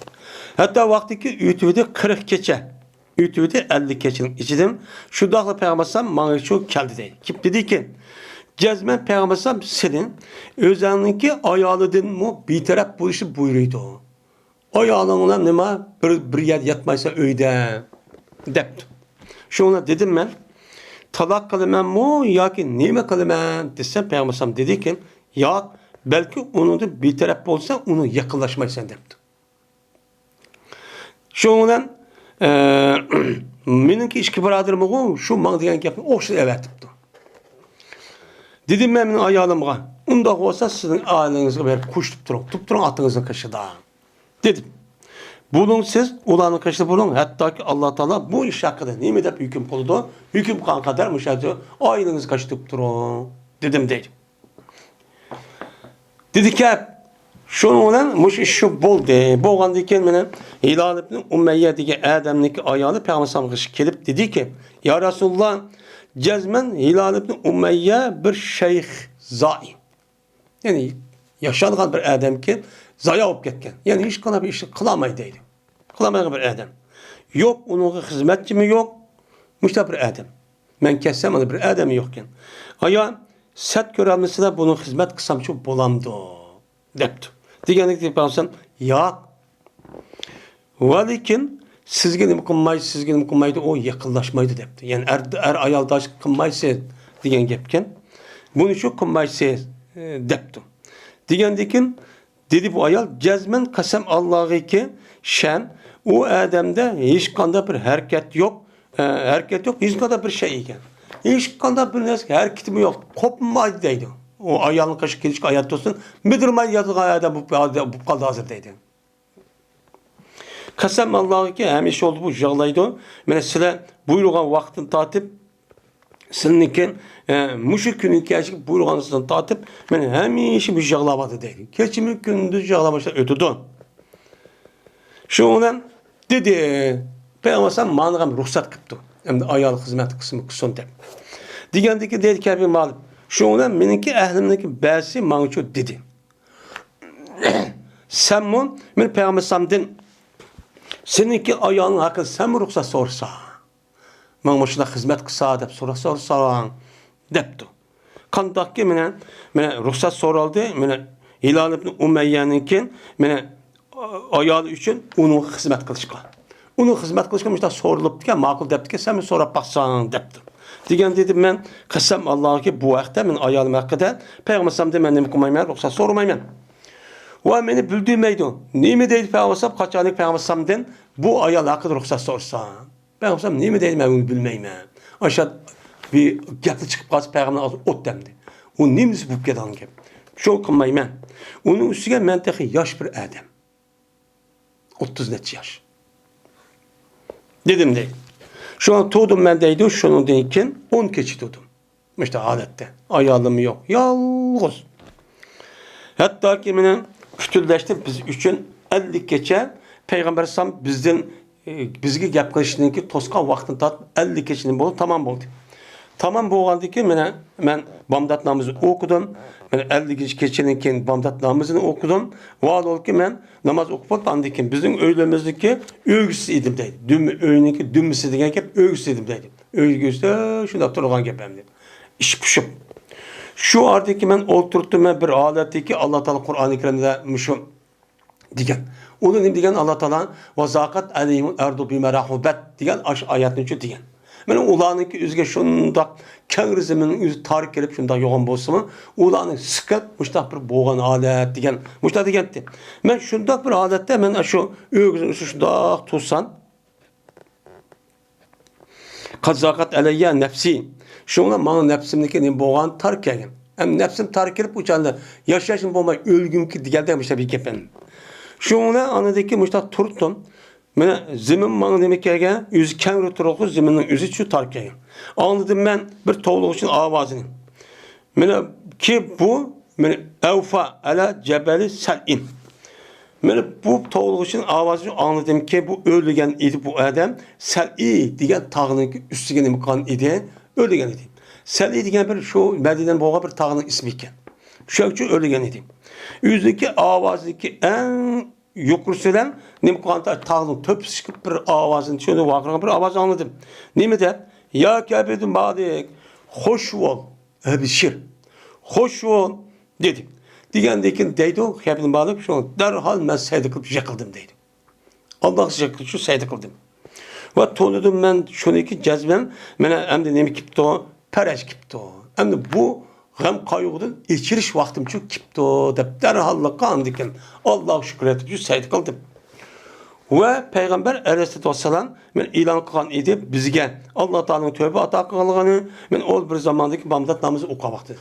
Hatta vaktiki ütüde 40 keçe. Ütüde 50 keçinin içidim. Şu dağla peygambersem bana çok geldi değil. Kim dedi ki cezmen peygambersem senin özellikle ayağlıdın mı bir taraf bu işi buyuruydu. Ayağlığına nima bir yer yatmaysa öyde depti. Şuna dedim ben talak kılımam mı ya ki nime kılımam desem peygambersem dedi ki ya belki onun da bir taraf olsa onu yakınlaşmaysan depti. Şundan menimki işki biraderim o şu bana degan gapni o'xshab evatibdi. Dedim men mening ayolimga, unda bo'lsa sizning oilangizga berib qo'shib turing otingizning qishida. Dedim. Buning siz ularning qishida bo'ling, hattoki Alloh taolo bu ish haqida nima deb hukm qildi? Hukm qilgan qadar mushadi oilangizga qishib turing dedim deydi. Dedi ki şunu olan muş işi buldu. Bo'lgandan keyin meni Hilal ibn Umayya degan adamniki ayoli Peygamber kelib dedi ki ya Rasulullah cezmen Hilal ibn Umayya bir şeyh zai. Yani yaşayan bir adam ki zaya olib ketgan. Yani hech qanday bir ish qilolmaydi deydi. Qilolmagan bir adam. Yok onun hizmetçi mi yok? Müşta bir adam. Men kessem ana bir adam yokken. Aya set görevlisine bunun hizmet kısam çok bulamdı depti. Deganlik deb olsam, yo'q. Lekin sizga nima qilmaydi, o yaqinlashmaydi debdi. Ya'ni er ayoldosh qilmaysiz degan gapkan. Buni shu qilmaysiz debdi. Degandan dedi bu ayol jazman qasam Allohga shan u odamda hech qanday bir harakat yo'q, hech qanday bir şey ekan. Hech qanday bir narsa harakatimi yo'q, qopmaydi deydi. O ayağının kaşı kiliç ayat olsun. Müdürmay yatılan adam bu kaldı hazır deydi. Kasem Allah'a ki hem iş oldu bu jağlaydı. Mesela buyruğun vaktini tatip seninken muşu günün gerçek buyruğunuzdan tatip ben hem işi bir jağlamadı deydi. Geçimi gündüz jağlamışlar ötüdü. Şundan dedi Peygamber manğam ruhsat kıptı. Hem de ayağlı hizmet kısmı kıson deyip. Digandaki dedi ki bir mal Şundan meniki ehlimdeki bäsi maňa şu dedi. Sen mon men Peygamber samdin seninki ayağın hakkı sen mi ruhsat sorsa? Maňa şuna hizmet kısa dep sorsaň depdi. Kandak ki mene ruhsat soraldı. Mene Hilal ibn Umayyaninkin mene ayağı üçün onu hizmet kılışka. Onu hizmet kılışka müşta sorulupdu ki makul depdi ki sen mi sorap baksan depdi. Digen dedim men kısam Allah'a ki bu vaqtda men ayağım hakkında Peygamber samdin men nemi kılmayman ruhsat sormayman. Ve meni bildirmeydi. Nemi deydi Peygamber kaçanlık Peygamber samdin bu ayağı hakkında ruhsat sorsa. Peygamber samdin nemi deydi men onu bilmeyman. Aşağı bir gapli çıkıp kalsa Peygamber ot demdi. O nemisi bu gedan gap. Çok kılmayman. Onun üstüge men tehi yaş bir adam. 30 neçe yaş. Dedim deydi. Şu an tuğdum ben deydi. Şunun deyken 10 keçi tuğdum. İşte adette. Ayağım yok. Yalğız. Hatta ki menen kütülleşti biz üçün 50 keçe Peygamber sam bizden bizge gap kılışınınki toskan vaxtını tat 50 keçinin bolu tamam oldu. Tamam bolgandan keyin men Bamdat namazını okudum. Men 50 keçinin keyin Bamdat namazını okudum. Vaad oldu ki men namaz okup bolgandan keyin bizning öýlerimizdeki öýgüsü edim deydi. Düm öýüniki dümmüsü degen gep öýgüsü edim deydi. Öýgüsü şunda turgan gepem deydi. İş puşup. Şu ardaki men olturttum men bir aletdeki Allah Taala Kur'an-ı Kerimde müşüm degen. Onu nim degen Allah Taala ve zaqat aleyhimul ardu bima rahubet degen ayetini üçü degen. Men ulanınki üzge şunda kengrizimin yüzü tarik gelip şunda yoğun bolsunmu ulanın sıkıp muştaq bir boğan alet degen muştaq degendi. Men şunda bir adette men şu öýgüzün üstü şunda tutsan kazakat aleyya nefsi şuna maňa nefsimdeki ne boğan tarik gelgen. Hem nefsim tarik gelip uçanda yaşaşım bolmay ölgümki digende muştaq bir gepen. Şuna anadaki muştaq turttum. Mene zemin maňa demek gelgen, yüzü kengri turulğu zeminin yüzü şu tarik gelgen. Anladım ben bir toğluq için avazyny. Mene ki bu mene evfa ala cebeli sel'in. Mene bu toğluq için avazyny anladım ki bu ölügen idi bu adam. Sel'i degen tağının üstüge nimkan idi, ölügen idi. Sel'i degen bir şu Medine'den boğa bir tağının ismi iken. Şu ölügen idi. Yüzdeki avazdaki en yukarısından nimkanta tağın töp çıkıp bir avazını şöyle vakıran bir avaz anladım. Nemi de ya kâbedun bâdik hoş ol ebişir. Hoş ol dedi. Digendeki deydi o kâbedun bâdik şu derhal ben seyde kılıp yakıldım deydi. Allah sıcaklık şu seyde kıldım. Ve tonudum ben şunu ki cezbem mene hem de nemi kipto pereş kipto. Hem de bu gam kaygıdan içiriş vaktim çok kipto dep derhal kandiken Allah şükür etip şu seyit kıldım. Ve Peygamber Aleyhisselatü Vesselam men ilan kılan idi bizge Allah Teala'nın tövbe ata kılganı men ol bir zamandaki Bamdat namazı oka vaxtıda.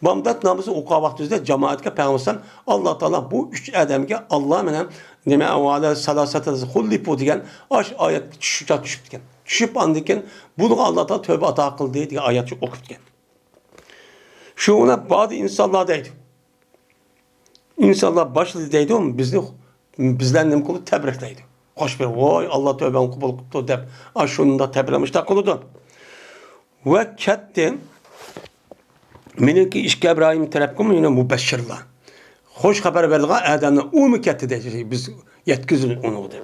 Bamdat namazı oka vaxtıda cemaatke Peygamber Allah Teala bu üç adamge Allah menen neme avale salasatı hullipu diyen aş ayet düşüp diyen. Düşüp andiken bunu Allah Teala tövbe ata kıldı diye ayet okup diyen. Şuna bazı insanlar deydi. İnsanlar başladı deydi ama bizden nem kulu tebrikleydi. Hoş bir vay Allah tövben kubul kutlu dep. Şunu da tebrilemiş de kuludu. Ve kettin meniki işke İbrahim terepkum yine mübeşşirla. Hoş haber verdiği adamla o mu ketti deydi. Biz yetkizin onu de.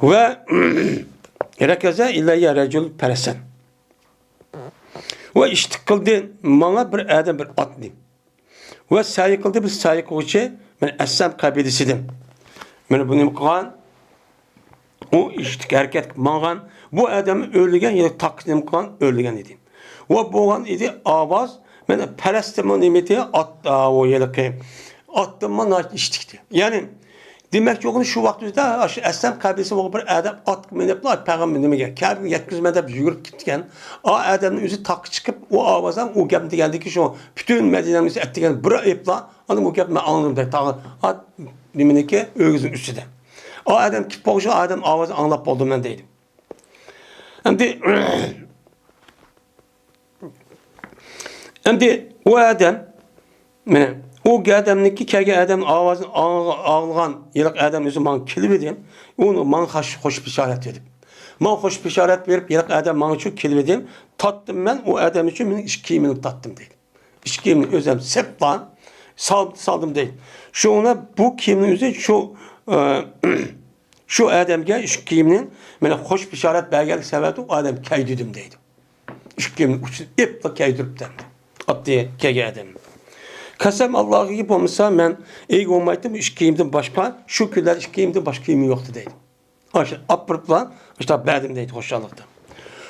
Ve herkese ileyye recul peresen. Ve işte kıldı bana bir adam bir atlı. Ve sahi kıldı bir sahi koçu ben Essam kabilesidim. Ben bunu kılan o işte hareket kılan bu adamı öldüren ya takdim kılan öldüren idi. Ve boğan idi avaz ben perestimin nimeti attı o yelke attım bana içtikti. Yani demek ki onu şu vaxtda Essam kabilesi o bir adam at mineplar peygamberime gel. Kəbin yetkizmede yürüp gitken o adamın yüzü tak çıkıp o avazdan o gəmdi geldi ki şu bütün Medine'mizi ettigen bir ayıpla onu o gəmdi anladım da ta at demineki ögüzün üstüde. O adam ki boğuşu adam avazı anlap oldum ben deydim. Hem o adam o adamniki kege adam avazın ağılgan yılıq adam özü man kilib edim. Onu man hoş bişaret edip. Man hoş bişaret verip yılıq adam man çok kilib edim. tattım ben o adam için benim iş kiyimini tattım değil. İş kiyimini özlem seplan saldım değil. Şu ona bu kiyimin üzeri şu adamga iş kiyiminin bana hoş bişaret belgelik severdi o adam kaydıdım deydi. İş kiyimini uçun ipla kaydırıp dendi. Attı kege adam. Kasem Allah'a gibi olmasa ben iyi olmaydım iş kiyimden başka şu günler iş kiyimden başka kiyimim yoktu deydim. İşte apırıpla işte verdim deydi hoşçalıkta.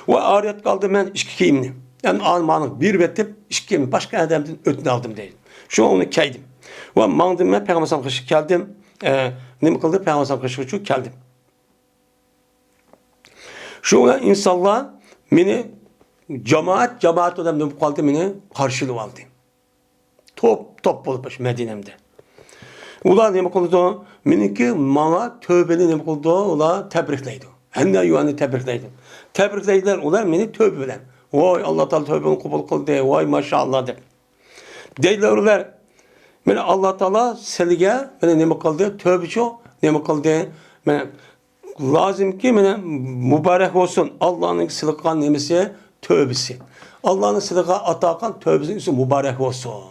Ve ariyet kaldı ben iş kiyimini. Yani almanın bir vetip iş kiyimini başka adamdan ötünü aldım deydim. Şu onu kaydım. Ve mandım ben Peygamber sallallahu aleyhi ve sellem geldim. Ne mi kıldı? Peygamber sallallahu aleyhi ve sellem geldim. Şu insanlar beni cemaat odamdan bu kaldı beni karşılığı aldı. Top bulup Medine'mde. Ular ne kıldı? Meniki bana tövbeli ne kıldı? Ular tebrikleydi. Hem de yuvanı tebrikleydi. Tebrikleydiler ular beni tövbe bilen. Vay Allah Teala tövbeni kabul kıldı. Vay maşallah de. Deydiler ular. Beni Allah Teala selge beni ne kıldı? Tövbe ne kıldı? Ben lazım ki beni mübarek olsun. Allah'ın sıdıkan nemesi tövbesi. Allah'ın sıdıka atakan tövbesinin üstü mübarek olsun.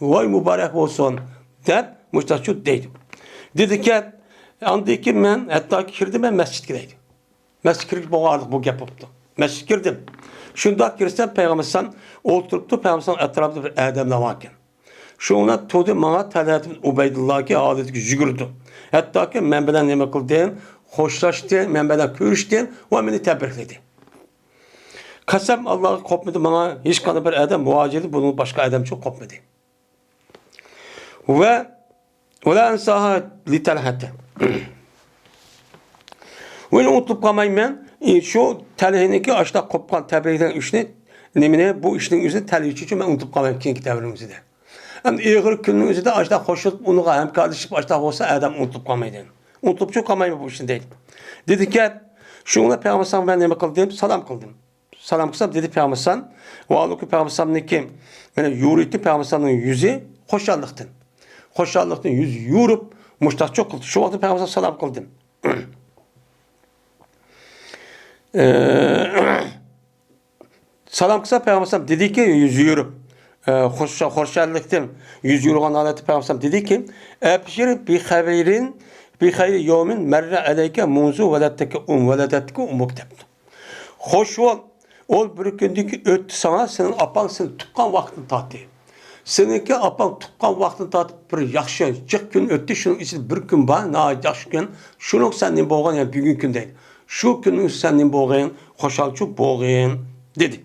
Vay mübarek olsun. Deyip müstahçut deydim. Dedi ki andaki ben hatta girdim ben mescid gireydim. Mescid girip boğardık bu yapıptı. Mescid girdim. Şunda girsem Peygamber sen oturuptu Peygamber etrafında bir adamla varken. Şu ona tutu bana Talhat bin Ubeydullah ki adeti yügürdü. Hatta ki ben benden ne kıldı, hoşlaştı, ben benden görüştü ve beni tebrikledi. Kasem Allah'a kopmadı bana hiç kadar bir adam muhacirdi, bunun başka adam çok kopmadı. Ve la ensaha li Talhat'e. Ve unutup kalmayayım ben şu Talhat'inki açta kopkan tebrikten işini nemine bu işin üzerine televizyon için ben unutup kalmayayım kinki devrimimizi de. Hem İğir günün üzerinde açta hoşlanıp onu hem kardeşlik açta olsa adam unutup kalmaydı. Unutup çok kalmayayım bu işin değil. Dedi ki şuna Peygamber sallallahu ben ne kıldım? Salam kıldım. Salam kılsam dedi Peygamber sallallahu ve Allah'ın Peygamber sallallahu ki beni yürüttü Peygamber sallallahu yüzü hoşallıktın. Hoşallıktın yüz yorup muştak çok kıldı. Şu vakti Peygamber salam kıldım. Salam kısa Peygamber sallallahu dedi ki yüz yorup hoşallıktın yüz yoruğun aleti Peygamber sallallahu dedi ki ebşir bi hayri yevmin merre aleyke munzu veletteki veletteki muktebtu. Hoş ol bir gündeki öttü sana senin apan seni tutkan vaktin tahtı. Seninki apan tutkan vaktin tahtı bir yaxşı cık gün öttü şunun için bir gün var na yaxşı gün şunun senin boğan yani bir gün değil. Şu günün senin boğan hoşalçı boğan dedi.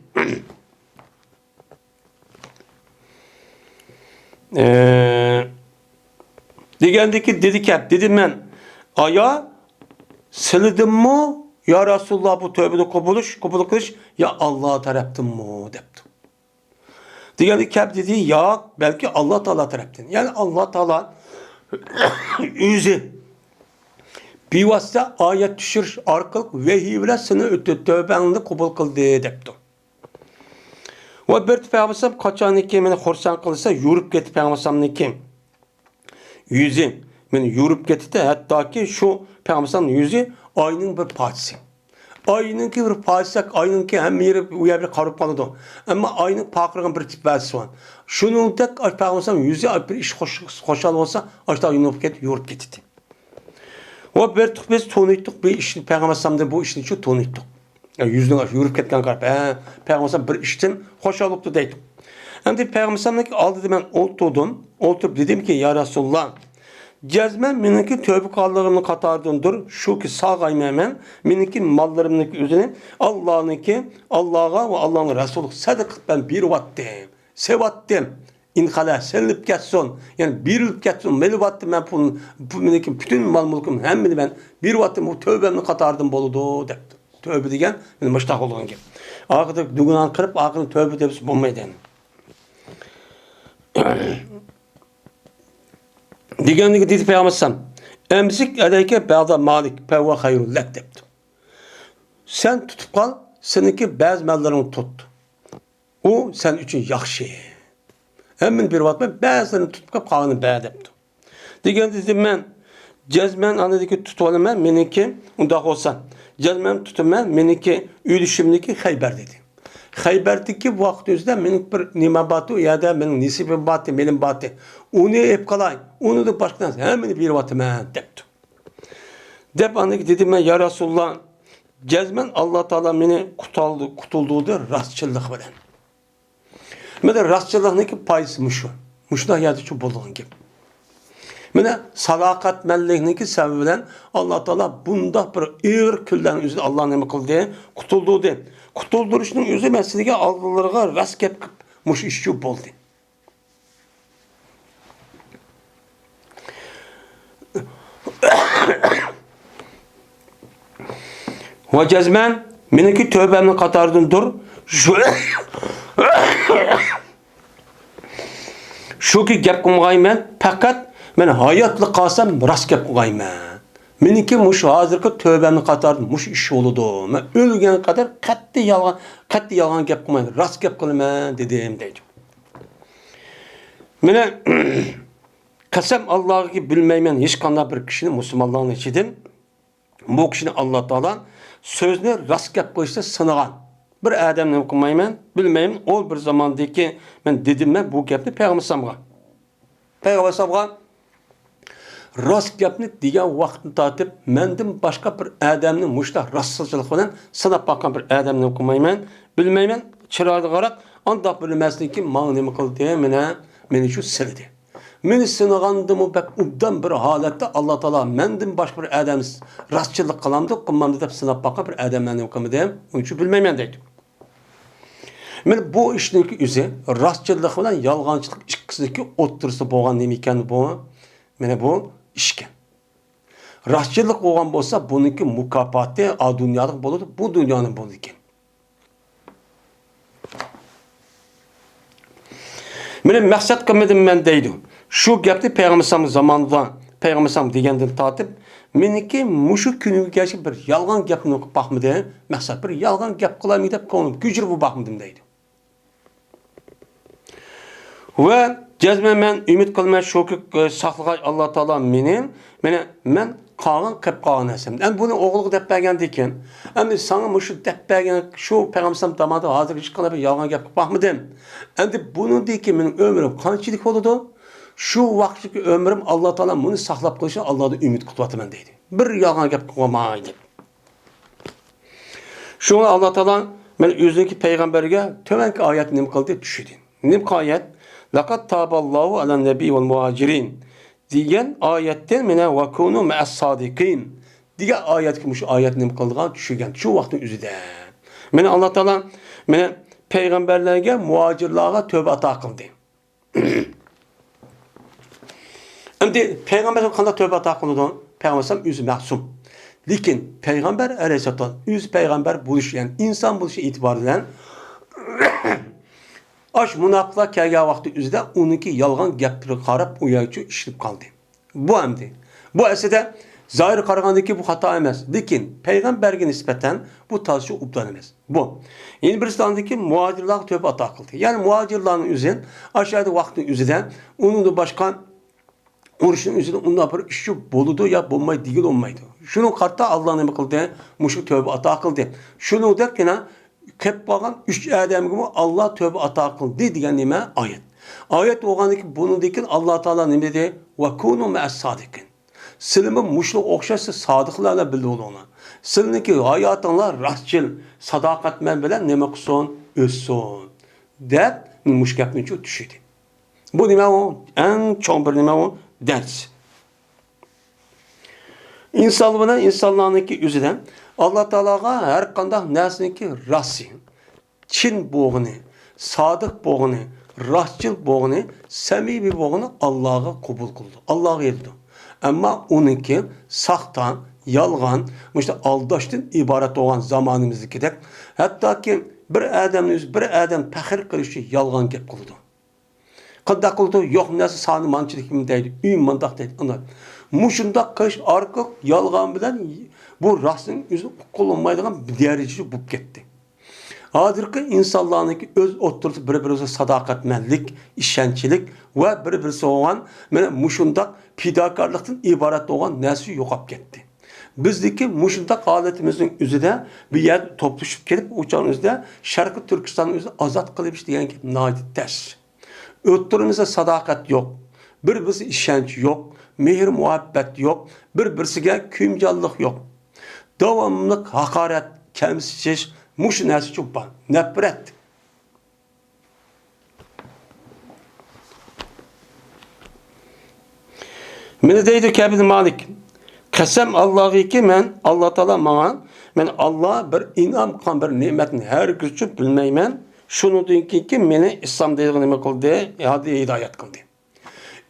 Dedim ben aya silidim mi ya Resulullah bu tövbede kabul kılış ya Allah'a taraftan mı depti. Diğer kep dedi ya belki Allah Teala taraftan. Yani Allah Teala yüzü bir vasıta ayet düşür arkalık vehivle seni öttü tövbenini kabul kıldı depti. Ve bir Peygamber kaçan ki beni horsan kılırsa yürüp gitti Peygamber kim? Yüzü beni yürüp gitti hatta ki şu Peygamber yüzü ayının bir parçası. Ayının ki bir parçası, ayının ki hem yeri uyarı karıp kaldı. Ama ayının pakırgan bir tipesi var. Şunun tek Peygamber yüzü bir iş hoşal olsa açta yürüp gitti. O bir tık biz tonuytuk bir işin Peygamber bu işin için tonuytuk. Yani yüzden yürüp gitken karıp. Peygamber bir işten hoşal oldu deydik. Hem de Peygamber aldı ben oturup dedim ki ya Resulullah cezmen meniki tövbe kaldığımını katardındır. Şu ki sağ gaymemen meniki mallarımın üzerine Allah'a ve Allah'ın Resulü sadık ben bir vattim. Sevattim. İnkala selip geçsin. Yani bir yıl geçsin. Meli vattim ben bu meniki bütün mal mülküm hem ben bir vattim bu tövbemini katardım boludu depti. Tövbe degen benim müştak olduğum gibi. Ağırda düğünan kırıp ağırda tövbe tepsi bulmaydı yani. Diğerindeki dedi Peygamber emzik edeyke ba'da malik fevve hayrul lek depti. Sen tutup kal, seninki bazı mallarını tut. O sen için yaxşı. Hemen bir vatma bazılarını tutup kal, kalanı ba'da depti. Diğerinde dedim ben cezmen anadaki tutuvalım ben meniki unda olsan. Cezmen tutum ben meniki ülüşümdeki Hayber dedi. Hayberdeki vaxtımızda benim bir nima batı ya da benim nisibim batı, benim batı. Onu hep kalay, onu da başkadan hemen bir batı ben depti. Dep anlık dedim ben ya Resulullah, cezmen Allah Teala beni kutulduğudur rastçılık bilen. Mene rastçılığındaki payısı muşu. Muşuna yazı şu bulduğun gibi. Mene sadakat melliğindeki sebebiyle Allah Teala bunda bir ağır küllerin üzerine Allah'ın emri kıldı, kutuldu de. Kutulduruşunun yüzü meseleye aldılarına rast kep muş işçi buldu. Ve cezmen meniki tövbemin katardan dur. Şu ki gap kılmayman fakat men hayatlı kalsam rast gap kılmayman. Meniki muş hazırki tövbemin katardan muş iş oludu. Men ölgen kadar katli yalan gap kılmayman, rast gap kılmayman dedim deydi. Mene kasam Allah'ı ki bilmeymen hiç kandan bir kişinin Müslümanlığın içidim. Bu kişinin Allah Teala sözünü rast gap kılışta sınagan. Bir adamla okumayman, bilmeyim. O bir zamandaki ben dedim ben bu gapni Peygamber Sam'a. Peygamber Sam'a rast gapni degan vaqtni tatib mendim başka bir adamni muşta rastsızlık bilan sınab bakkan bir adamni okumayman, bilmeyman. Chiroyli qarab, anda bilmasdan ki meni nima qildi, meni shu sildi. Meni sınagandımı bak ubdan bir holatda Allah Teala mendim başka bir adam rastçılık qılamdı, qılmamdı deb sınab bakkan bir adamni okumadım. Onun için bilmeyman deydi. Men bu işninki üzü rastçılık bilan yalğançılık ikkisidagi o'ttirisi bo'lgan nima ekan bu? Mana bu ishkan. Rastçılık bo'lgan bo'lsa, buniki mukofoti dunyolik bo'ladi, bu dunyoning bo'ladi ekan. Meni maqsad qilmadim men deydi. Shu gapni Payg'ambar zamonida Payg'ambar degandan tortib, meniki mushu kunigacha bir yolg'on gapni o'qib baxmidim. Maqsad bir yolg'on gap qilaman deb ko'nglim kujirib baxmidim deydi. Ve cezmen men ümit kılmaya şoku saklığay Allah Teala men qağın qıp qağın esem. Yani bunu oğluq dep bergen diken. Endi sana şu dep bergen şu Peygamber damadı hazır hiç qana bir yalğan gap baxmıdım. Endi bunu diken benim ömrüm qançilik oldu? Şu vaqtki ömrüm Allah Teala bunu saklap qilishini Allah'dan ümit kutlatıman deydi. Bir yalğan gap qılmaydı. Şuna Allah Teala men özündeki peygamberge tövenki ayet nim qıldı düşürdü. Nim ayet laqad taballahu ala nebi vel muhacirin diyen ayetten mene ve kunu ma'as sadikin diye ayet ki şu ayet nim qıldıgan düşürgen şu vaqtın üzüde. Mene Allah Teala mene peygamberlerge muhacirlarga tövbe ata qıldı. Endi peygamber qanda tövbe ata qıldı? Peygamber özü mahsum. Lekin peygamber aleyhissalatu öz peygamber buluş yani insan buluşu itibariyle aş münafıqlar kelgan vaqtı üzüde onunki yalğan gaplarga qarab uyayçı işlip kaldı. Bu emdi. Bu esede zahir qaragandaki bu hata emas. Lekin peygamberge nispeten bu taşı ubdan emas. Bu. Hindistan'daki muhacirlar tövbe ata qıldı. Yani muhacirların üzün aşağıda vaqtı üzüden onun da başkan uruşun üzüde onda bir işçi boludu ya bulmayı değil olmaydı. Şunun kartta Allah'ın emri kıldı, muşu tövbe ata qıldı. Şunu derken kep bağın üç adam gibi Allah tövbe ata qıldı degan nima ayet. Ayet oğandaki bunu dekin Allah Teala ne dedi? Ve kunu ma'as sadikin. Silimi muşlu okşası sadıklarla bildi ona. Siliniki hayatınla rastçıl sadakat men bilen nima qilsin, ölsün. Deb muş gapni çok düşürdü. Bu nima o? En çoğun bir nima o? Ders. İnsanlığına insanlarınki üzüden Allah Teala'ga her qandaq narsaniki rasi, chin bo'g'ini, sodiq bo'g'ini, rastçıl bo'g'ini, samimiy bo'g'ini Allah'a qabul qildi. Allah'a yetdi. Ama onunki saxtan, yalğan, işte aldaşdan ibaret olan zamanımızdaki hatta ki bir adam faxr qilishi yalğan gap qildi. Qanday qildi? Yo'q narsa sani manchiligim deydi. Uy mandaq deydi. Muşundaq qilish orqali yalğan bilan bu rastın yüzü kullanmaydigan bir derecesi bu ketdi. Hazırki insanlarınki öz oturtup bir-birine sadaqatmenlik, işençilik ve bir-birisi olan muşundaq fidakarlıktan ibaret olan narsa yo'qolib ketdi. bizdeki muşundak aletimizin üzerinde bir yer topluşup gelip uçağın üzerinde Şarkı Türkistan'ın üzerinde azat kılıbış diyen ki nadi ters. Öttürümüzde sadakat yok. Bir-birisi işenç yok. Mehir muhabbet yok. Bir-birisiga kuyumcallık yok. Devamlılık, hakaret, kemsizlik, muş nersi çok var. Nefret. Mene deydi Kâb-i Malik. Qasam Allah'ı ki men Allah Teala bana men Allah bir inam qilgan bir ne'matni herkes uchun bilmayman. Shundan ki meni İslam deydigan nima qildi? Hidoyat qildi.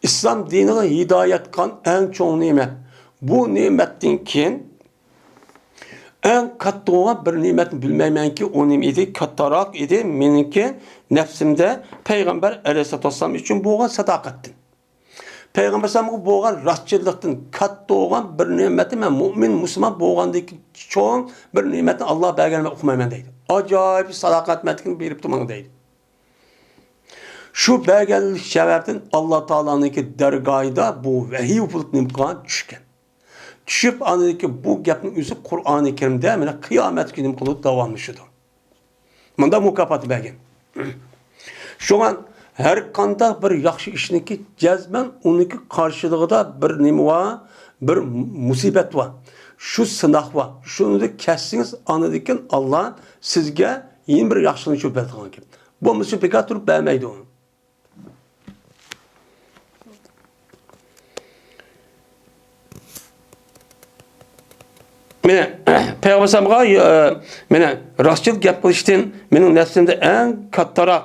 İslam diniga hidoyat qilgan eng cho'ng ne'mat. Bu ne'matdan keyin eng katta bir ne'matni bilmaymanki, o nima edi? Kattaroq edi meniki nafsimda Payg'ambar alayhisolatu vassalam uchun bo'lgan sadoqatdan. Peygamber sallallahu bo'lgan rastchilikdan katta bo'lgan bir ne'matni men mu'min musulmon bo'lgandek cho'ng bir ne'matni Alloh berganini o'qimayman deydi. Ajoyib sadoqatmatlikni beribdi menga deydi. Shu berganlik sababdan Alloh taoloning dargohida bu vahiy bo'lib nimqon tushgan. Tushib aniki bu gapning o'zi Qur'oni Karimda mana qiyomat kuni qilib davomlashadi. Bunda mukofot bergan. Şoňa her qanday bir yaxshi ishniki jazman uniki qarşılığında bir nima var, bir musibat var. Şu sınaq var. Şunu kessiniz anadikin Allah sizge yeni bir yaxşılığını çöp etken gibi. Bu musibat turup vermeydi onu. Mene Peygamber sallallahu mene rastçılık gap qilishdan mening nafsimda eng kattaroq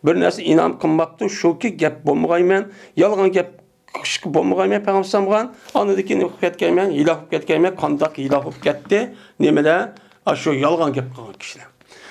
bir narsa inom qilmabdi, shuki gap bo'lmayman, yolg'on gap bo'lmayman Peygamber sallallahu anadaki ne ketganman, iloh ketganman, qandoq iloh ketdi, nimalar shu yolg'on gap qilgan kishilar.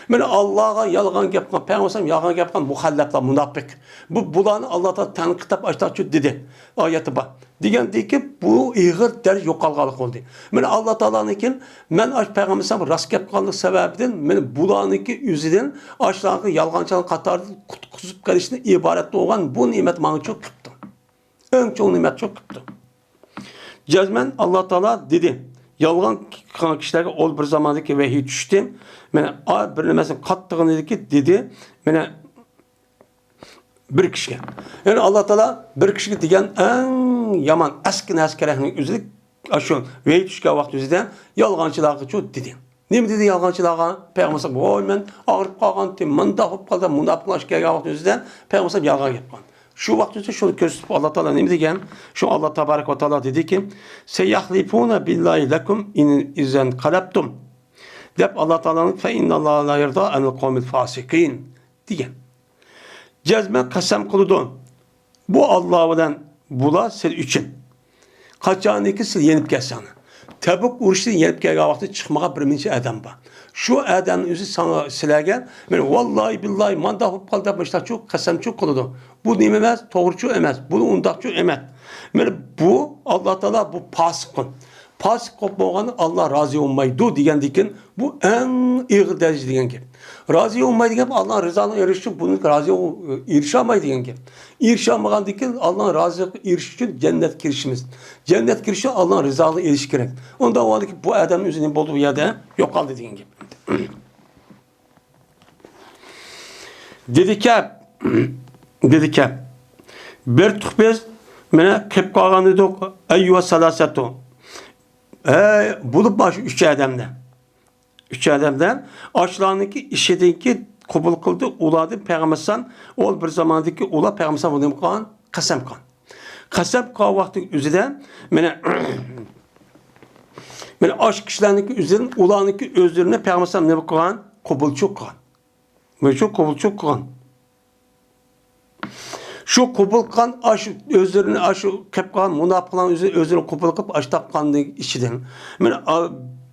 Mene Allah'a yolg'on gap qilgan Peygamber sallallahu yolg'on gap qilgan muhallaflar, munofiq. Bularni Alloh taolo tanqidlab aytmoqchi dedi. Oyati bor. Degandiki bu ig'ir daraj yo'qolganlik bo'ldi. Mana Alloh taolonikin men ash payg'ambar sallallohu rost gap qilganlik sababidan men bularniki o'zidan ashlarni yolg'onchilik qatorida qutqizib qolishni iborat bo'lgan bu ne'mat menga çok qildi. Eng cho'ng ne'mat çok qildi. Jazman Alloh taolo dedi. Yolg'on qilgan kishilarga ol bir zamondagi vahiy tushdi. Mana bir nimasini qattig'ini dedi. Mana bir kişiye. Yani Allah Teala bir kişiye degan eng yaman askerakning o'zida shu vahiy tushgan vaqt o'zida yolg'onchilarga cho'd dedi. Nima dedi yolg'onchilarga? Payg'ambar voy men og'rib qolgandim, menda bo'lib qoldi, munofiqlash kelgan vaqt o'zida Payg'ambar yolg'on gapgan. Shu vaqt o'zida shuni ko'rsatib Alloh taolo nima degan? Shu Alloh tabarak va taolo dediki: "Sayahlifuna billahi lakum in izan qalabtum." deb Alloh taoloning fa innalloha la yarda anil qawmil fasiqin degan. Cezme kasem kılıdı. Bu Allah bilen bula sen için. Kaçaniki sil yenip gelsen. Tebuk uğraştın yenip gelgen vakti çıkmaya bir mince adam var. Şu adamın yüzü sana silerken ben vallahi billahi manda hop kaldı başta çok kasem çok kılıdı. Bu nimemez, doğrucu emez. Bunu undakçı emez. Yani bu Allah Teala bu pasıkın. Pasık kopmağını Allah razı olmaydı diyen dikin bu en iyi derece diyen ki. Razı olmaydı diyen Allah rızasına erişip bunu razı erişemeyi diyen ki. Erişemeden dikin Allah'ın razı erişip cennet girişimiz. Cennet girişi Allah'ın rızasına eriş gerek. Ondan o ki bu adamın üzerinde bulduğu yerde yok kaldı diyen ki. Dedi ki bir tukbez mene kep kalgan dedik eyyuha salasetu. Bulup başı üç adamdan. Üç adamdan açlarındaki işedeki kabul kıldı uladı Peygamber'den ol bir zamandaki ula Peygamber'den bunu kan kasem kan. Kasem kan vakti üzerinden mene aşk kişilerindeki üzerinden ulanındaki özlerine Peygamber'den ne kan kabul çok kan. Ve çok kabul çok kan. Şu kubul kan aş özlerini aş kep kan münafıkların özlerini kubul kıp aş tapkandığı işiden. Yani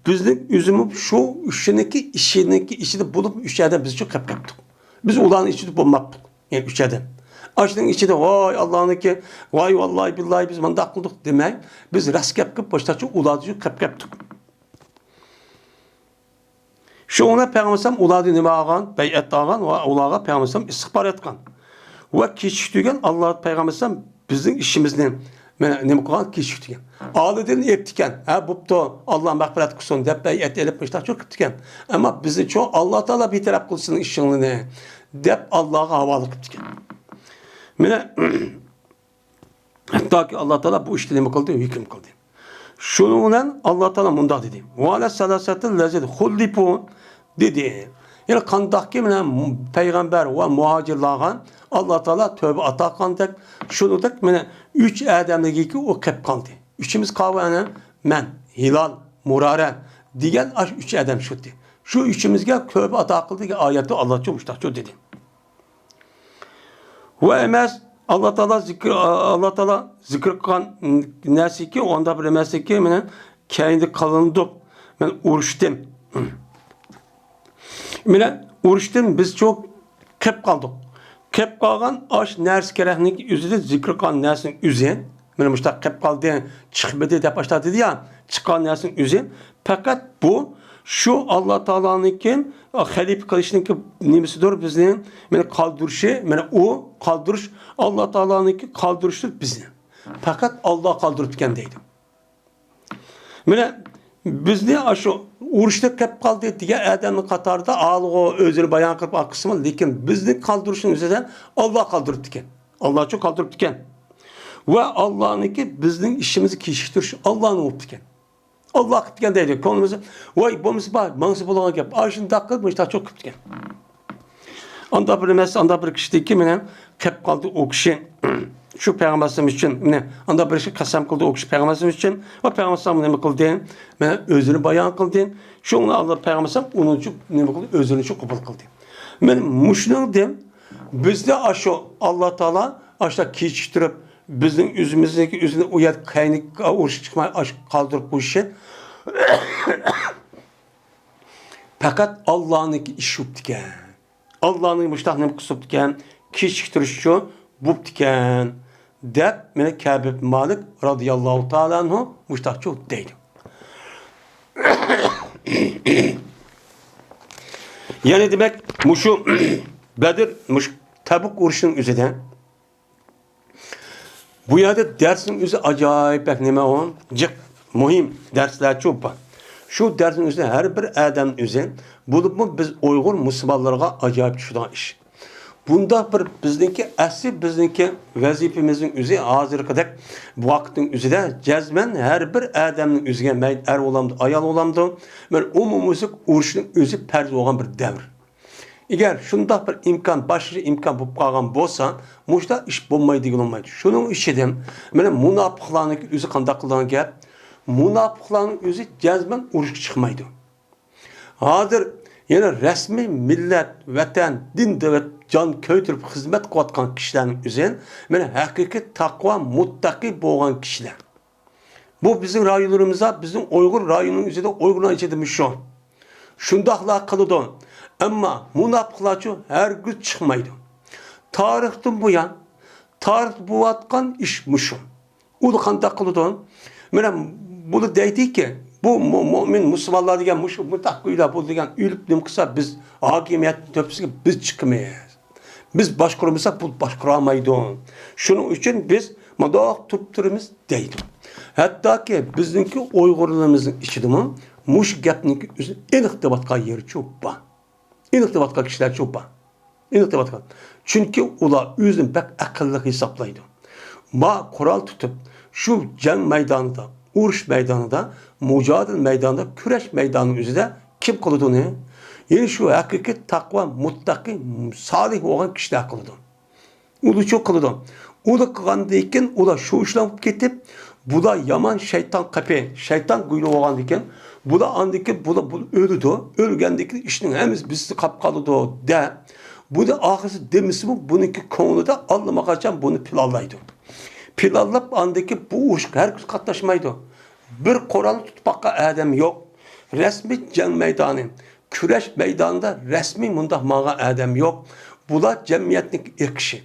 bizlik üzümü şu işindeki işini bulup üçerden biz çok kep yaptık. Biz ulanın içini bulmaktık. Yani üçerden. Aşının içinde vay Allah'ınki vay vallahi billahi biz manda kıldık demeyin. Biz rast kep kıp başta çok uladıcı kep yaptık. Şu ona Peygamber uladı nime ağan, beyet ağan ve ulağa Peygamber istihbar etkan. Ve kişi Allah Peygamber'den bizim işimizden Mene nima qilgan kechiktigan. Oldidan eptikan. Ha bo'pti. Alloh mag'firat qilsin deb elibmişlar çok qilgan. Ammo bizni cho Alloh taolo betaraf qilsin ishingni deb Allohga havola qilibdikan. Mene hattoki Alloh taolo bu ishni nima qildi? Hukm qildi. Shuning bilan Alloh taolo mundoq dedi. Va la salasatil lazid khullipu dedi. Yani qandaqki bilan payg'ambar va muhojirlarga Alloh taolo tövbe ato qilgandek, shuningdek mana 3 odamniki u qilib qoldi. Uchimiz qavani men, Hilal, Murara degan 3 odam shudi. Shu uchimizga tövbe ato qildi oyatda Alloh cho'mishtachu dedi. Va emas Allah Taala zikr qilgan narsiki onda bir emasliki men kendi qilindib men urushdim. Mene urushdim biz çok kep kaldık. Kep kalgan aş ners keraknik üzüde zikr qilgan narsin üzi. Mene muşta kep kaldı çıkmadı deb başladı dedi ya. Çıkan narsin üzi. Fakat bu şu Allah Taala'nınki halif kılışınki nimesidir bizning mene kaldırışı, mene o kaldırış Allah Taala'nınki kaldırıştır bizni. Fakat Allah kaldırıp diken deydi. Mene bizni aşu urushda kep qoldi degan odamning qatorida alg'o o'zini bayon qilib aqismi, lekin bizni qoldirishning o'zidan Alloh qoldiribdi ekan. Allohchi qoldiribdi ekan. Va Allohniki bizning ishimizni kechiktirish Allohning o'pdi ekan. Alloh qilgan deydi. Ko'nglimizni voy bo'lmasa bor, mangsi bo'lgan gap. Ashunda qilib mishta cho'q qilib ekan. Anda bir emas, anda bir kishniki menen kep qoldi o kishi. Şu peygamberimiz için ne? Anda bir şey kasam kıldı o kişi peygamberimiz için. O peygamberimiz ne kıldı? Ben özünü bayan kıldı. Şunu Allah peygamberimiz onun için ne kıldı? Özünü çok kabul kıldı. Ben muşnun dem. Bizde aşo Allah Taala aşta keçtirip bizim yüzümüzdeki yüzüne uyat kaynak uğraş çıkmaya aş kaldırıp bu işe. Fakat Allah'ın işi yaptıkken. Allah'ın müştah ne kısıptıkken. Keçtiriş şu buptikken. Deb mene Kâb Malik radıyallahu ta'ala anhu müştahçı deydi. Yani demek muşu Bedir, muş Tabuk uruşunun üzerinden bu yerde dersin üzeri acayip neme on cık mühim dersler çok var. Şu dersin üzerinde her bir adam üzerinde bulup mu biz Uygur Müslümanlara acayip düşüden iş. Bunda bir bizdeki vazifemizin üzeri hazır kadar bu vaktin üzerinde cezmen her bir adamın üzerine er olamdı, ayal olamdı. Ben umumuzluk uğraşının üzeri perz olan bir devir. Eğer şunda bir imkan, başlıca imkan bu kalgan bolsa, muşta iş bulmayı değil olmaydı. Şunun işidim, ben münafıklarının üzeri kandaklarının gel, münafıklarının üzeri cezmen uğraş çıkmaydı. Hazır yani resmi millet, vatan, din devlet can köytürüp hizmet kılatkan kişilerin üzerine yani hakiki takva, muttaki boğan kişiler. Bu bizim rayonlarımıza, bizim Uygur rayonunun üzerinde Uygur'un içedemiş şu. Şundakla kalıdı. Ama münafıklarçı her gün çıkmaydı. Tarihten bu yan, tarih bu atkan işmişim. Ulu kanda kalıdı. Yani bunu deydi ki, bu mümin Müslümanlar diyen mutakıyla bu diyen ülüp nimkısa biz hakimiyet töpüsü biz çıkmayız. Biz başkuramızsak bu başkuramaydı. Şunun için biz madağ tutturumuz deydi. Hatta ki bizimki Uygurlarımızın içinde mi muş gapniki üzerine en iktibatka yeri çok var. En iktibatka kişiler çok var. En iktibatka. Çünkü ular özünü pek akıllı hesaplaydı. Ma kural tutup şu cenk meydanında, uğruş meydanında, mücadele meydanında, küreş meydanının üzerinde kim kılıdığını, yani şu hakiki takva, muttaki, salih olan kişiler kılıdı. Ulu çok kılıdı. Ulu kılgandayken, ula şu işlem ketip, bu da yaman şeytan kapı, şeytan kuyruğu olgandayken, bu da andaki, bu da ölüdü. Ölgendeki işinin hemiz bizi kapkalıdı de. Bu da ahısı demisi bu, bununki konuda da Allah'a kaçan bunu planlaydı. Planlayıp andaki bu uğuş herkes katlaşmaydı. Bir kural tutmakka adam yok. Resmi cenk meydanı, küreş meydanında resmi mundah mağa adam yok. Bula cemiyetlik irkişi.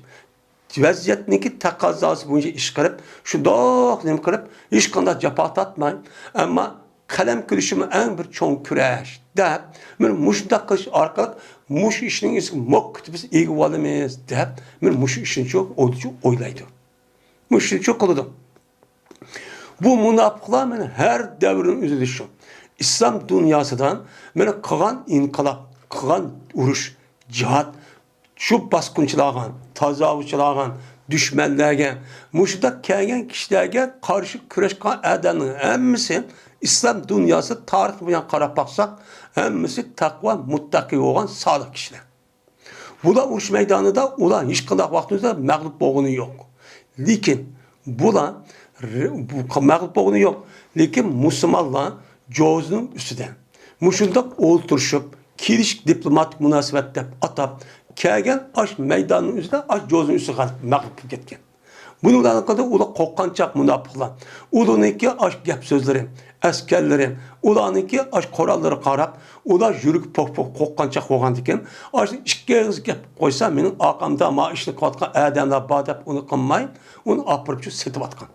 Vaziyetniki takazası boyunca iş kırıp, şu dağ nem kırıp, hiç kanda cepat atmayın. Ama kalem kırışımı en bir çoğun küreş. Deyip, ben muşda kış arkalık, muş işinin ismi mok kütübüsü iyi valimiz deyip, ben muş işini çok oylaydı. Muş işini çok kılıdım. Bu münafıklar meni her devrin üzüldü şu. İslam dünyasından meni kılan inkılap, kılan uruş, cihat, şu baskınçılağın, tazavvıçılağın, düşmanlarga, muşuda kelgen kişilerge karşı küreş kılan adamın hemmisi İslam dünyası tarih bilen qarab baksak, hemmisi takva, muttaki olan sadık kişiler. Bular uruş meydanında ular hiç kadar vaktimizde mağlup boğunu yok. Lakin bular mağlup boğunu yok. Lakin Müslümanlar cozunun üstüden. Muşunda oturuşup, kiliş diplomatik münasebette atab, kelgen aş meydanının üstüne aş cozunun üstüne mağlup ketken. Bununla kadar ular korkançak münafıklar. Ulanınki aş gep sözleri, askerleri, ulanınki aş koralları qarab, ular yürük pok korkançak olgan diken, aş ikki ağız gep koysa mening arkamda ma ishni qilayotgan adamlar bor deb uni qilmay, uni opirib setib atgan.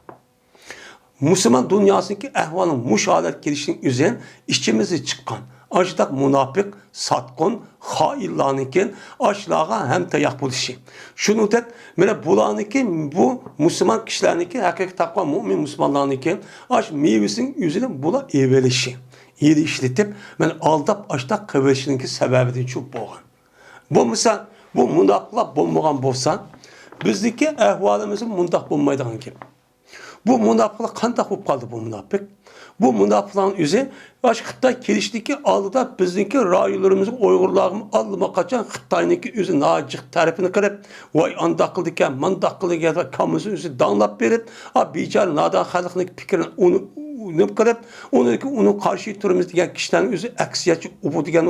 Müslüman dünyasındaki ahvalın muş halet gelişinin üzerine işçimizi çıkan. Aşıdak münafık, satkın, haillanıken aşlağa hem tayak buluşu. Şunu tek, mene bulanıki bu Müslüman kişilerinki, hakiki takva mümin Müslümanlarınki aş meyvesinin yüzüne bula evelişi. İyi işletip, ben aldap aştak kıvırışınınki sebebi çok boğan. Bu misal, bu münafıklar bulmagan bolsa, bizdeki ahvalımızın mündak bulmaydığı gibi. Bu münafıklar kandak olup kaldı bu münafık. Bu münafıkların yüzü Xitay kelişdeki aldıda bizdeki raylarımızın Uygurlarını aldıma kaçan Xitay'niki yüzü nacık tarifini kırıp vay andakıldıken mandakıldıken kamusun yüzü danlap verip bicar nadan halkındaki fikrini onu kırıp onun karşı turumuz diyen kişilerin yüzü aksiyatçı o diyen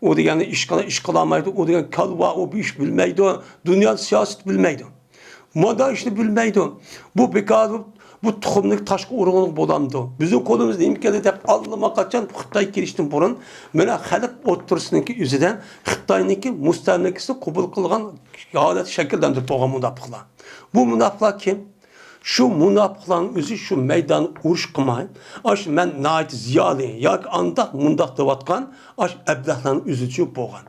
o diyen iş kılamaydı o diyen kalva o bir iş bilmeydi o dünya siyaset bilmeydi. Moda işini bilmeydi. Bu bekar, bu tohumluk taşkı uğrunluk bolamdı. Bizim kolumuzda imkan edip allıma kaçan Xitay kiriştin burun. Mena halk otursununki yüzüden Xitay'nınki mustamlekisi kabul kılgan halet şekildendir toğan münafıklar. Bu münafıklar kim? Şu münafıkların yüzü şu meydanı uruş kılmayın. Aş men nait ziyalı, yak andak mundak dıvatkan, aş eblahların yüzü şu boğan.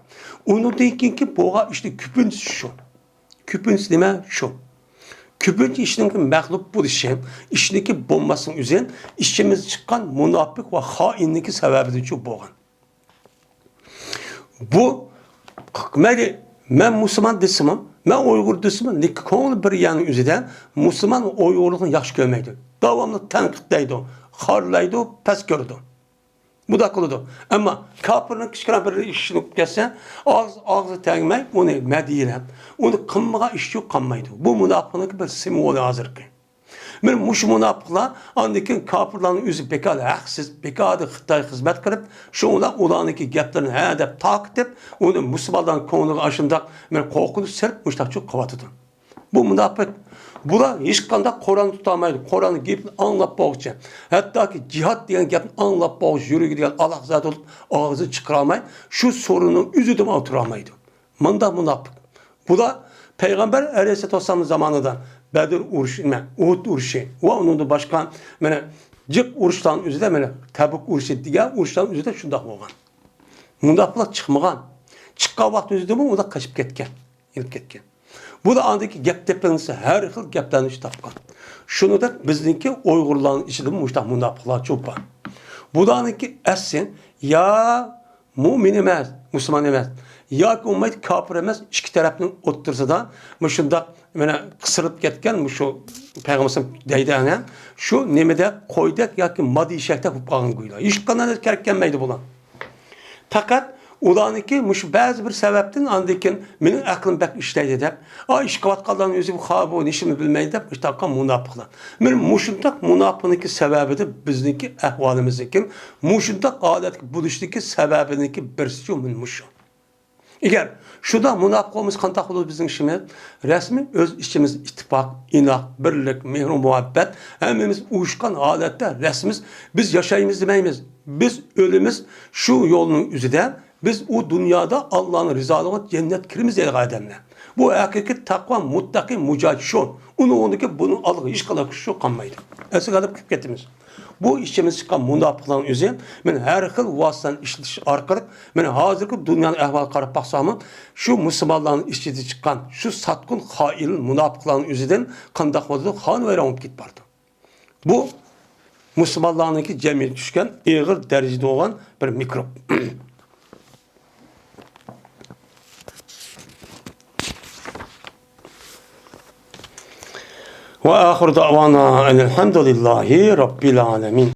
Onu deyken ki boğa işte küpün şu. Küpün deme şu. Küpün işindeki mağlup bu işe, işindeki bombasının üzerine işçimiz çıkan münafık ve hainlik sebebidir çok boğan. Bu, ben Müslüman desimim, ben Uygur desimim, ne konu bir yanı üzerinden Müslüman Uygurluğunu yaş görmeydi. Devamlı tenkitleydi, harlaydı, pes gördü. Bu da kılıdı. Ama kapırın kışkıran bir işini gelse ağzı tegmey onu mediyelem. Onu kımmağa iş yok kanmaydı. Bu münafıklık bir simvolu hazır ki. Ben muş münafıklar andaki kapırların yüzü bekadı haksız, bekadı Xitay hizmet kırıp şunla ulanıki geplerini hedef takip edip onu Müslümanların konuğu aşında ben korkunu serp müştak çok kavatıdı. Bu münafık. Bura hiç kanda Kur'an tutamaydı. Kur'an'ı giyip anlap boğuşacak. Hatta ki cihat diyen giyip anlap boğuş, yürü gidiyen Allah zat olup ağzı çıkaramaydı. Şu sorunun üzüdüme oturamaydı. Manda münafık. Bu da Peygamber Aleyhisselatü Vesselam'ın zamanında Bedir uruşu, Uhud uruşu ve onun da başka cık uruştan üzüde, Tebuk uruşu diye uruştan üzüde şundak olgan. Münafıklar çıkmagan. Çıkkan vakti üzüdü mü o da kaçıp ketken. Yılıp ketken. Bu da andaki gep teplenisi her yıl gepleniş tapkan. Şunu da bizdeki Uygurların içinde münafıklar çok var. Bu da andaki esin ya mümin emez, Müslüman emez. Ya ümmet kafir emez, iki tarafının otursa da şunda kısırıp ketken şu Peygamber'in deydiğine şu nemede koydak ya ki maddi şekilde hukukağın koyuyor. Hiç kadar kerkenmeydi bulan. Fakat ulanıki muş bazı bir sebepten andikin benim aklım pek işleydi de. İş kavat kalan yüzü bu xabu nişimi bilmeydi de işte akın münafıklar. Benim muşundak münafıklık sebebi de bizdeki ahvalimizdeki muşundak adet buluştaki sebebindeki birisi muşu. Eğer şurada münafıkımız kantak olur bizim işimiz resmi öz işimiz ittifak, inak, birlik, mehru, muhabbet hemimiz uyuşkan adette resmiz biz yaşayımız demeyimiz. Biz ölümüz şu yolun üzerinde biz o dünyada Allah'ın rızalığına cennet kirimiz diye ademle. Bu hakiki takva, muttaki, mücahit şu. Onu ki bunun alığı hiç kadar şu kanmaydı. Esik alıp küpketimiz. Bu işçimiz çıkan münafıkların üzerine ben her yıl vasıtan işleş arkalık ben hazırki dünyanın ehval karab baksamı şu Müslümanların işçisi çıkan şu satkın hain münafıkların üzerinden kandak oldu han veren git vardı. Bu Müslümanlarınki cemiyet düşken ağır derecede olan bir mikrop. Ve ahir davana elhamdülillahi rabbil alemin.